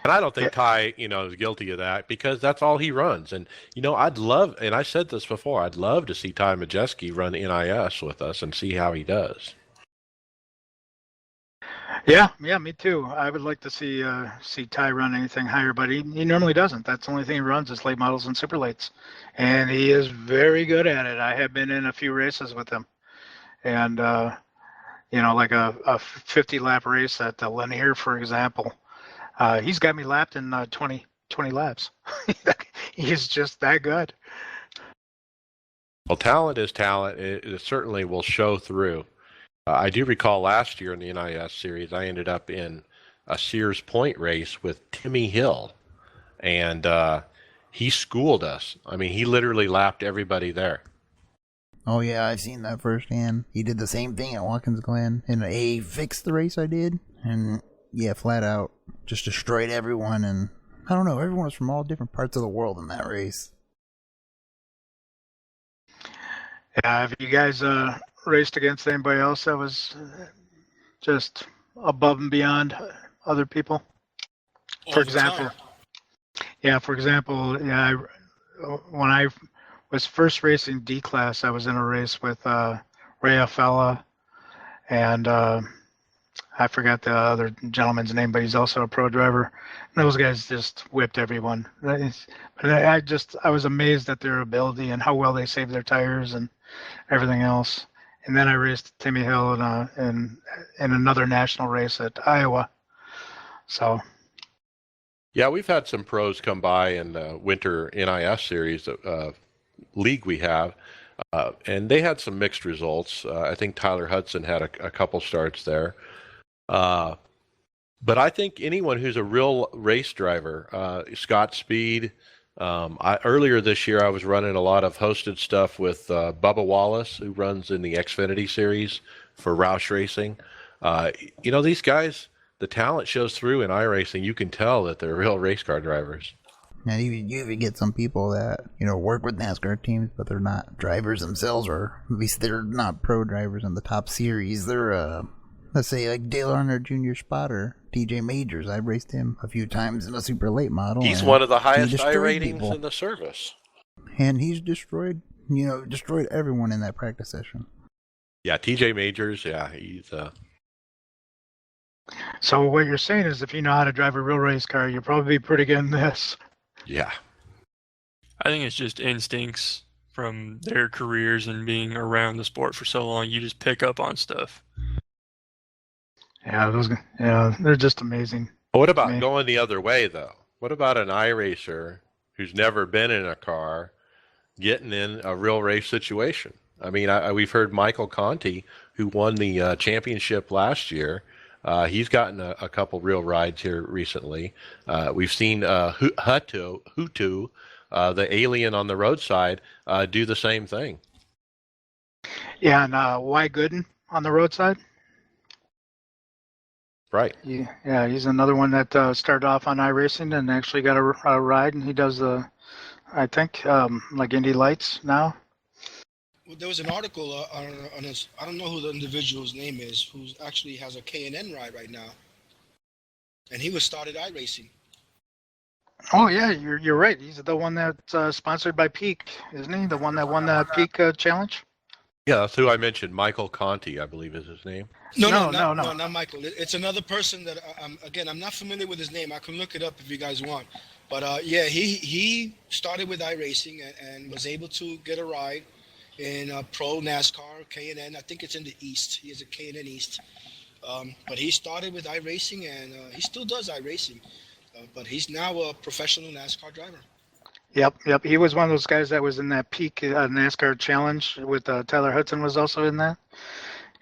Speaker 1: And I don't think Ty, is guilty of that because that's all he runs. And, I'd love, and I said this before, I'd love to see Ty Majeski run NIS with us and see how he does.
Speaker 2: Yeah, me too. I would like to see Ty run anything higher, but he normally doesn't. That's the only thing he runs is late models and super lates, and he is very good at it. I have been in a few races with him, and like a 50 lap race at Lanier, for example. He's got me lapped in 20 laps. He's just that good.
Speaker 1: Well, talent is talent. It certainly will show through. I do recall last year in the NIS series, I ended up in a Sears Point race with Timmy Hill, and he schooled us. I mean, he literally lapped everybody there.
Speaker 5: Oh yeah, I've seen that firsthand. He did the same thing at Watkins Glen, and he fixed the race I did, and yeah, flat out just destroyed everyone. And I don't know, everyone was from all different parts of the world in that race.
Speaker 2: Yeah, have you guys raced against anybody else that was just above and beyond other people? For example, when I was first racing D class, I was in a race with Ray Afella and I forgot the other gentleman's name, but he's also a pro driver. And those guys just whipped everyone. I was amazed at their ability and how well they saved their tires and everything else. And then I raced Timmy Hill in another national race at Iowa. So.
Speaker 1: Yeah, we've had some pros come by in the winter NIS series league we have, and they had some mixed results. I think Tyler Hudson had a couple starts there. But I think anyone who's a real race driver, Scott Speed, earlier this year I was running a lot of hosted stuff with Bubba Wallace, who runs in the Xfinity series for Roush Racing. These guys, the talent shows through in iRacing. You can tell that they're real race car drivers.
Speaker 5: And you even get some people that, work with NASCAR teams, but they're not drivers themselves, or at least they're not pro drivers in the top series. They're, let's say, like Dale Earnhardt Jr. spotter, TJ Majors. I've raced him a few times in a super late model.
Speaker 1: He's one of the highest I ratings in the service.
Speaker 5: And he's destroyed everyone in that practice session.
Speaker 1: Yeah, TJ Majors, yeah, he's...
Speaker 2: So what you're saying is if you know how to drive a real race car, you'll probably be pretty good in this.
Speaker 1: Yeah.
Speaker 3: I think it's just instincts from their careers and being around the sport for so long. You just pick up on stuff.
Speaker 2: Yeah, they're just amazing.
Speaker 1: What about going the other way, though? What about an iRacer who's never been in a car getting in a real race situation? I mean, we've heard Michael Conti, who won the championship last year. He's gotten a couple real rides here recently. We've seen Hutu, the alien on the roadside, do the same thing.
Speaker 2: Yeah, and Y Gooden on the roadside.
Speaker 1: Right.
Speaker 2: Yeah, he's another one that started off on iRacing and actually got a ride, and he does I think, like Indy Lights now.
Speaker 4: Well, there was an article on his, I don't know who the individual's name is, who actually has a K&N ride right now, and he was started iRacing.
Speaker 2: Oh yeah, you're right. He's the one that's sponsored by Peak, isn't he? The one that won the Peak challenge.
Speaker 1: Yeah, that's who I mentioned. Michael Conti, I believe is his name.
Speaker 2: No.
Speaker 4: Not Michael. It's another person that I'm not familiar with his name. I can look it up if you guys want. But yeah, he started with iRacing and was able to get a ride in Pro NASCAR K&N. I think it's in the East. He is a K&N East. But he started with iRacing and he still does iRacing. But he's now a professional NASCAR driver.
Speaker 2: Yep. He was one of those guys that was in that Peak NASCAR challenge with Tyler Hudson was also in that,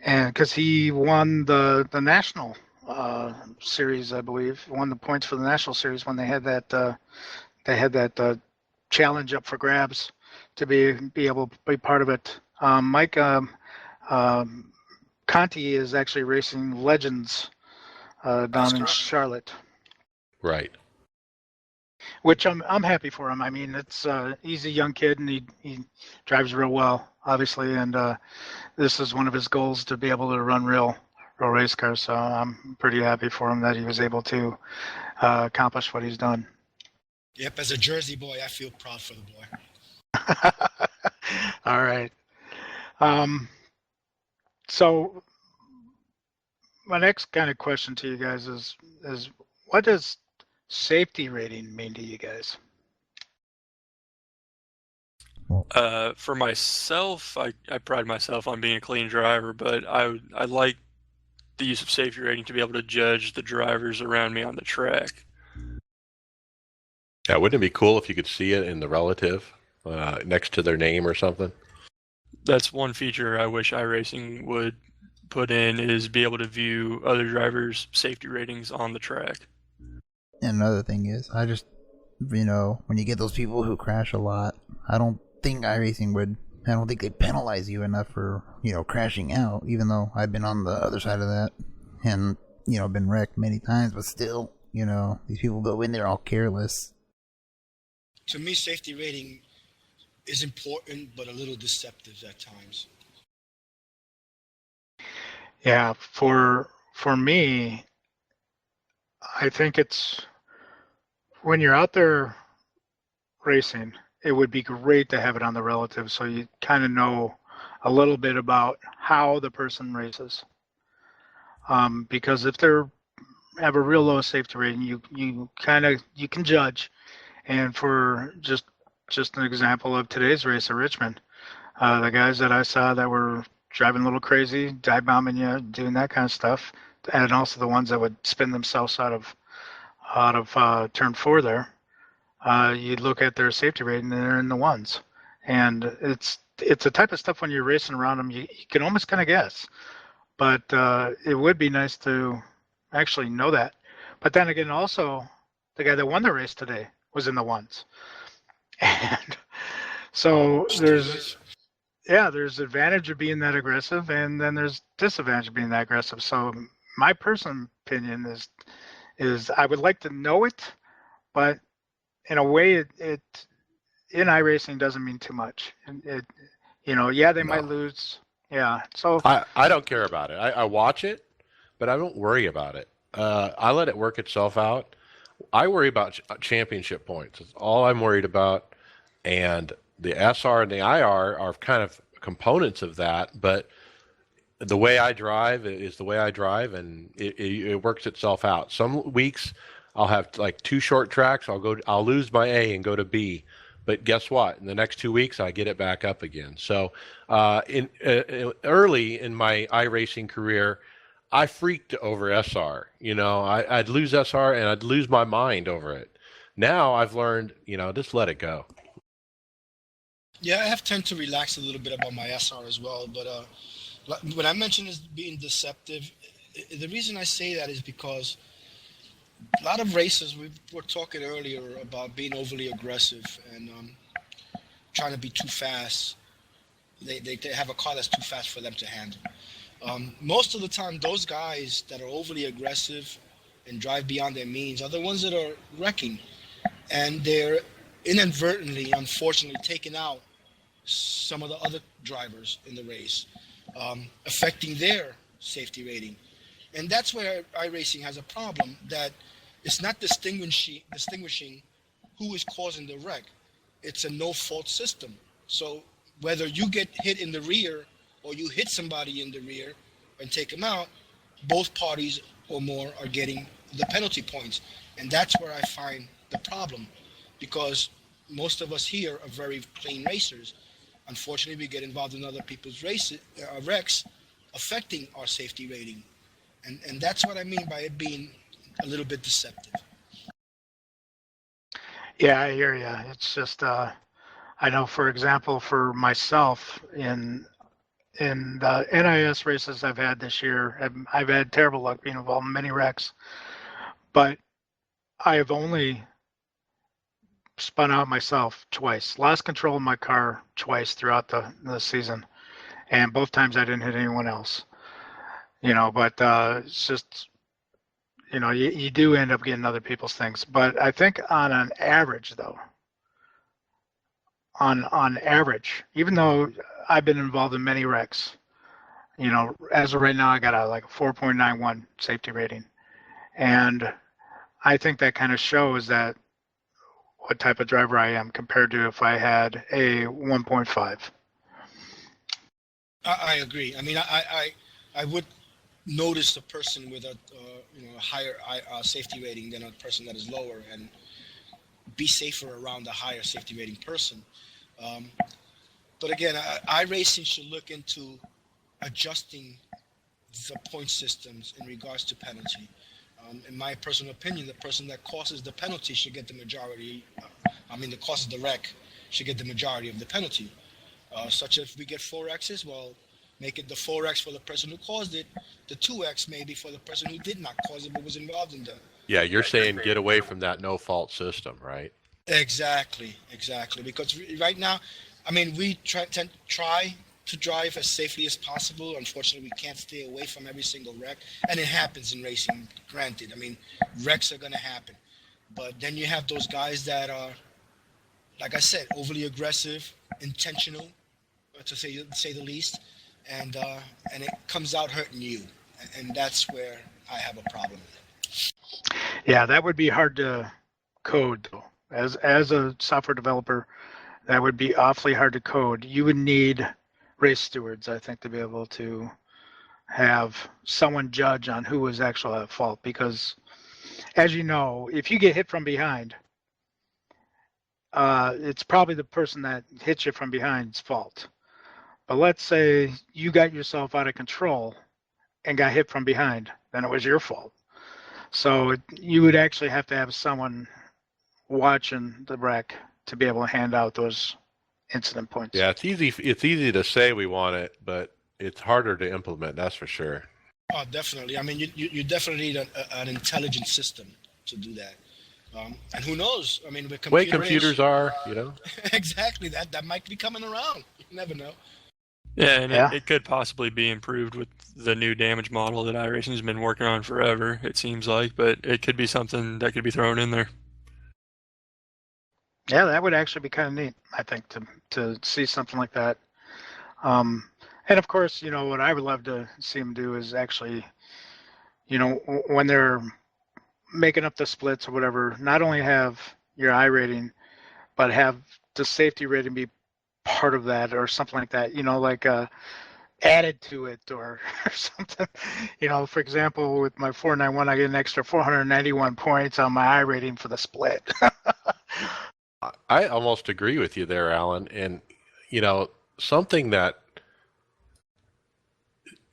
Speaker 2: and because he won the national series, I believe, won the points for the national series when they had that challenge up for grabs to be able to be part of it. Mike Conti is actually racing Legends down in Charlotte.
Speaker 1: Right.
Speaker 2: Which I'm happy for him. I mean, he's a young kid and he drives real well, obviously, and this is one of his goals to be able to run real race cars. So I'm pretty happy for him that he was able to accomplish what he's done.
Speaker 4: Yep, as a Jersey boy, I feel proud for the boy.
Speaker 2: All right. So my next kind of question to you guys is what does safety rating mean to you guys?
Speaker 3: For myself, I pride myself on being a clean driver, but I like the use of safety rating to be able to judge the drivers around me on the track.
Speaker 1: Yeah, wouldn't it be cool if you could see it in the relative next to their name or something?
Speaker 3: That's one feature I wish iRacing would put in, is be able to view other drivers' safety ratings on the track.
Speaker 5: And another thing is, I just, when you get those people who crash a lot, I don't think they penalize you enough for, crashing out, even though I've been on the other side of that and, been wrecked many times, but still, these people go in there all careless.
Speaker 4: To me, safety rating is important, but a little deceptive at times.
Speaker 2: Yeah, for me, I think it's when you're out there racing, it would be great to have it on the relative so you kind of know a little bit about how the person races. Because if they have a real low safety rating, you can judge. And for just an example of today's race at Richmond, the guys that I saw that were driving a little crazy, dive bombing you, doing that kind of stuff, and also the ones that would spin themselves out of turn 4 there, you'd look at their safety rating and they're in the ones. And it's the type of stuff when you're racing around them, you can almost kind of guess. But it would be nice to actually know that. But then again, also, the guy that won the race today was in the ones. And so there's advantage of being that aggressive, and then there's disadvantage of being that aggressive. So my personal opinion is I would like to know it, but in a way, it in iRacing doesn't mean too much. They might lose. Yeah, so
Speaker 1: I don't care about it. I watch it, but I don't worry about it. I let it work itself out. I worry about championship points. It's all I'm worried about. And the SR and the IR are kind of components of that, but the way I drive is the way I drive, and it works itself out. Some weeks I'll have like 2 short tracks. I'll lose my A and go to B. But guess what? In the next 2 weeks, I get it back up again. So early in my iRacing career, I freaked over SR. I'd lose SR and I'd lose my mind over it. Now I've learned, just let it go.
Speaker 4: Yeah, I have tend to relax a little bit about my SR as well. But when I mentioned as being deceptive, the reason I say that is because a lot of racers, we were talking earlier about being overly aggressive and trying to be too fast. They have a car that's too fast for them to handle. Most of the time, those guys that are overly aggressive and drive beyond their means are the ones that are wrecking, and they're inadvertently, unfortunately, taking out some of the other drivers in the race, affecting their safety rating. And that's where iRacing has a problem, that it's not distinguishing who is causing the wreck. It's a no-fault system. So whether you get hit in the rear or you hit somebody in the rear and take them out, both parties or more are getting the penalty points. And that's where I find the problem, because most of us here are very clean racers. Unfortunately, we get involved in other people's wrecks, affecting our safety rating. And that's what I mean by it being a little bit deceptive.
Speaker 2: Yeah, I hear you. It's just, I know, for example, for myself in the NIS races I've had this year, I've had terrible luck being involved in many wrecks, but I have only spun out myself twice, lost control of my car twice throughout the season, and both times I didn't hit anyone else. But it's just, you do end up getting other people's things. But I think on an average, though, on average, even though I've been involved in many wrecks, as of right now, I got a 4.91 safety rating. And I think that kind of shows that what type of driver I am compared to if I had a 1.5.
Speaker 4: I agree. I mean, I would notice a person with a higher safety rating than a person that is lower, and be safer around a higher safety rating person. But again, iRacing should look into adjusting the point systems in regards to penalty. In my personal opinion, the person that causes the penalty should get the majority. That causes the wreck should get the majority of the penalty. Such if we get 4Xs, well, make it the 4X for the person who caused it, the 2X maybe for the person who did not cause it but was involved in the.
Speaker 1: Yeah, you're saying get away from that no-fault system, right?
Speaker 4: Exactly. Because right now, we try to drive as safely as possible. Unfortunately, we can't stay away from every single wreck, and it happens in racing. Granted, wrecks are going to happen, but then you have those guys that are, like I said, overly aggressive, intentional, to say the least, and it comes out hurting you, and that's where I have a problem.
Speaker 2: Yeah, that would be hard to code, though. As a software developer, that would be awfully hard to code. You would need race stewards, I think, to be able to have someone judge on who was actually at fault. Because, as you know, if you get hit from behind, it's probably the person that hits you from behind's fault. But let's say you got yourself out of control and got hit from behind, then it was your fault. So you would actually have to have someone watching the wreck to be able to hand out those incident points.
Speaker 1: Yeah, it's easy to say we want it, but it's harder to implement, that's for sure.
Speaker 4: Oh, definitely. You definitely need an intelligent system to do that. And who knows? With
Speaker 1: The way computers are,
Speaker 4: Exactly. That might be coming around. You never know.
Speaker 3: Yeah, and it could possibly be improved with the new damage model that iRacing's been working on forever, it seems like, but it could be something that could be thrown in there.
Speaker 2: Yeah, that would actually be kind of neat, I think, to see something like that. And of course, what I would love to see them do is actually, when they're making up the splits or whatever, not only have your I rating, but have the safety rating be part of that or something like that, added to it or something. For example, with my 491, I get an extra 491 points on my I rating for the split.
Speaker 1: I almost agree with you there, Alan. And, something that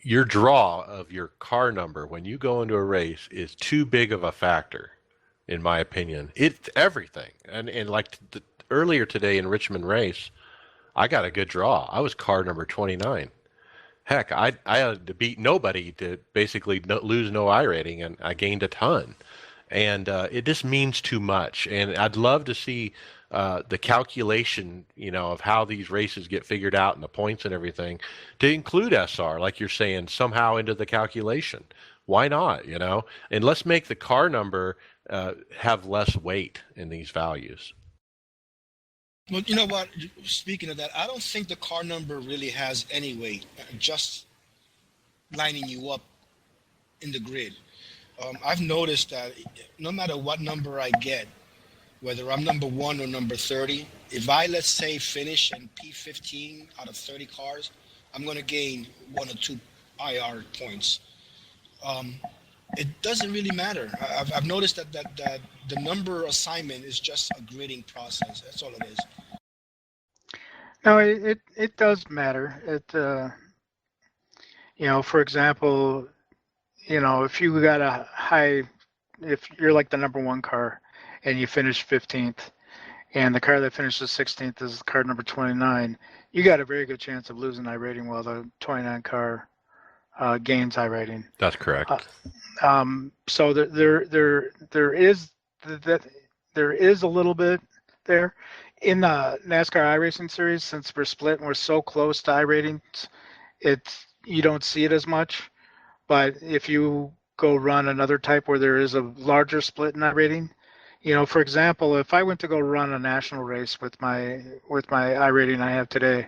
Speaker 1: your draw of your car number when you go into a race is too big of a factor, in my opinion. It's everything. And like earlier today in Richmond race, I got a good draw. I was car number 29. Heck, I had to beat nobody to basically lose no I rating, and I gained a ton. And it just means too much. And I'd love to see the calculation, of how these races get figured out and the points and everything, to include SR, like you're saying, somehow into the calculation. Why not, And let's make the car number have less weight in these values.
Speaker 4: Well, you know what? Speaking of that, I don't think the car number really has any weight. Just lining you up in the grid. I've noticed that no matter what number I get, whether I'm number 1 or number 30, if I, let's say, finish in P15 out of 30 cars, I'm going to gain 1 or 2 IR points. It doesn't really matter. I've noticed that the number assignment is just a gridding process. That's all it is.
Speaker 2: No, it does matter. For example, if you got if you're like the number 1 car and you finish 15th, and the car that finishes 16th is car number 29, you got a very good chance of losing iRating while the 29 car gains iRating.
Speaker 1: That's correct.
Speaker 2: So there is a little bit there. In the NASCAR iRacing series, since we're split and we're so close to iRatings, you don't see it as much. But if you go run another type where there is a larger split in iRating, for example, if I went to go run a national race with my iRating I have today,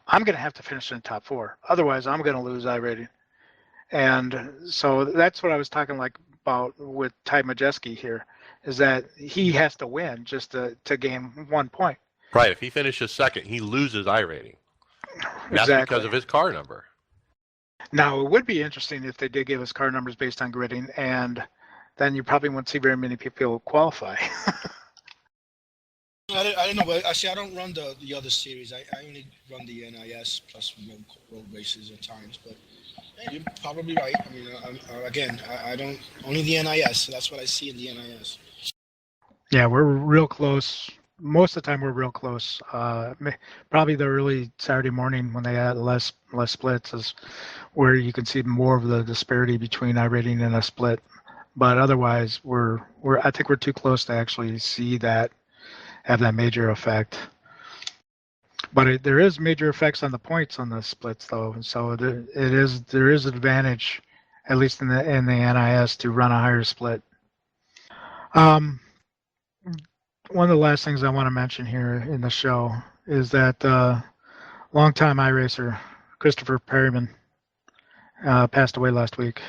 Speaker 2: I'm going to have to finish in the top 4. Otherwise, I'm going to lose iRating. And so that's what I was talking about with Ty Majeski here, is that he has to win just to gain 1 point.
Speaker 1: Right. If he finishes second, he loses iRating. That's
Speaker 2: Exactly.
Speaker 1: because of his car number.
Speaker 2: Now, it would be interesting if they did give us car numbers based on gridding, and then you probably wouldn't see very many people qualify.
Speaker 4: I don't know, but I don't run the other series. I only run the NIS plus road races at times. But you're probably right. I mean, I don't only the NIS. So that's what I see in the NIS.
Speaker 2: Yeah, we're real close. Most of the time, we're real close. Probably the early Saturday morning when they had less splits is where you can see more of the disparity between iRating and a split. But otherwise, I think we're too close to actually see that have that major effect. But there is major effects on the points on the splits, though. So there is an advantage, at least in the NIS, to run a higher split. One of the last things I want to mention here in the show is that longtime iRacer Christopher Perryman passed away last week.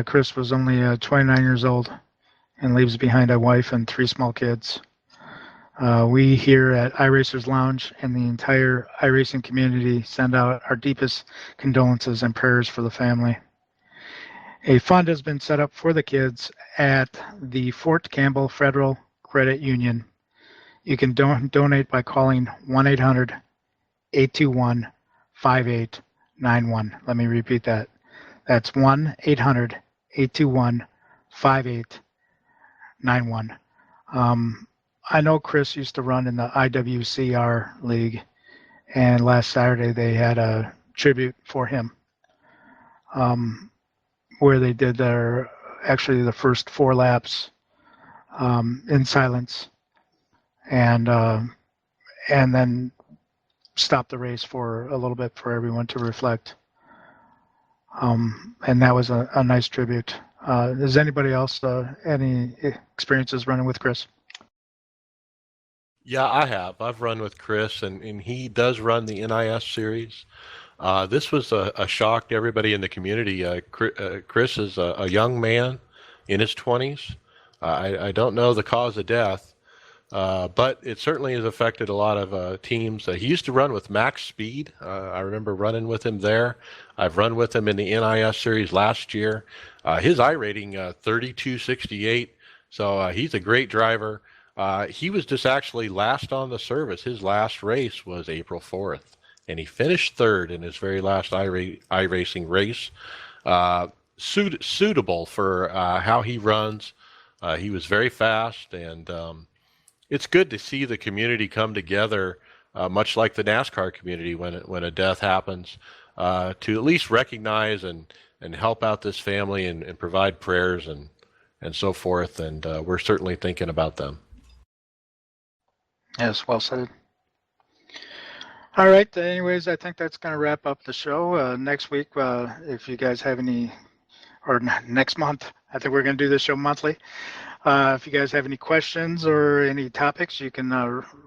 Speaker 2: Chris was only 29 years old and leaves behind a wife and 3 small kids. We here at iRacers Lounge and the entire iRacing community send out our deepest condolences and prayers for the family. A fund has been set up for the kids at the Fort Campbell Federal Credit Union. You can donate by calling 1-800-821-5891. Let me repeat that. That's 1-800-821-5891. I know Chris used to run in the IWCR League, and last Saturday they had a tribute for him, where they did the first 4 laps in silence, and then stopped the race for a little bit for everyone to reflect. And that was a nice tribute. Does anybody else any experiences running with Chris?
Speaker 1: Yeah, I have. I've run with Chris, and he does run the NIS series. This was a shock to everybody in the community. Chris is a young man in his 20s. I don't know the cause of death, but it certainly has affected a lot of teams. He used to run with Max Speed. I remember running with him there. I've run with him in the NIS series last year. His iRating 3268, so he's a great driver. He was just actually last on the service. His last race was April 4th, and he finished 3rd in his very last iRacing race. Suitable for how he runs. He was very fast, and it's good to see the community come together, much like the NASCAR community when a death happens, to at least recognize and help out this family and provide prayers and so forth. And we're certainly thinking about them.
Speaker 2: Yes, well said. All right. Anyways, I think that's going to wrap up the show. Next week, if you guys have any, or next month, I think we're going to do this show monthly. If you guys have any questions or any topics, you can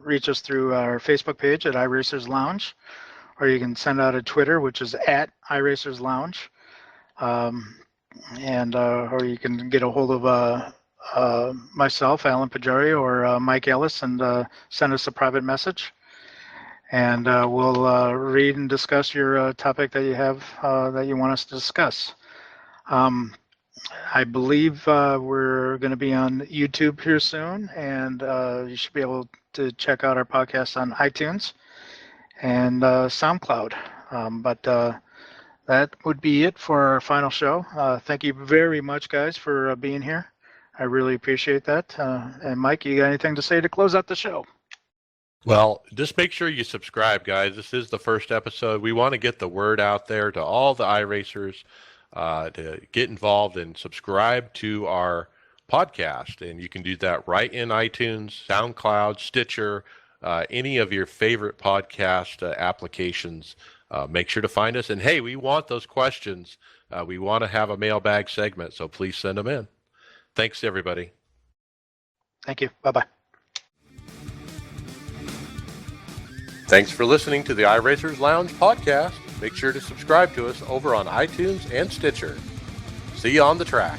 Speaker 2: reach us through our Facebook page at iRacers Lounge, or you can send out a Twitter, which is at iRacers Lounge, and or you can get a hold of myself, Alan Pajario, or Mike Ellis, and send us a private message. And we'll read and discuss your topic that you have that you want us to discuss. I believe we're going to be on YouTube here soon, and you should be able to check out our podcast on iTunes and SoundCloud. But that would be it for our final show. Thank you very much, guys, for being here. I really appreciate that. And Mike, you got anything to say to close out the show?
Speaker 1: Well, just make sure you subscribe, guys. This is the first episode. We want to get the word out there to all the iRacers to get involved and subscribe to our podcast. And you can do that right in iTunes, SoundCloud, Stitcher, any of your favorite podcast applications. Make sure to find us. And hey, we want those questions. We want to have a mailbag segment, so please send them in. Thanks, everybody.
Speaker 2: Thank you. Bye-bye.
Speaker 1: Thanks for listening to the iRacers Lounge podcast. Make sure to subscribe to us over on iTunes and Stitcher. See you on the track.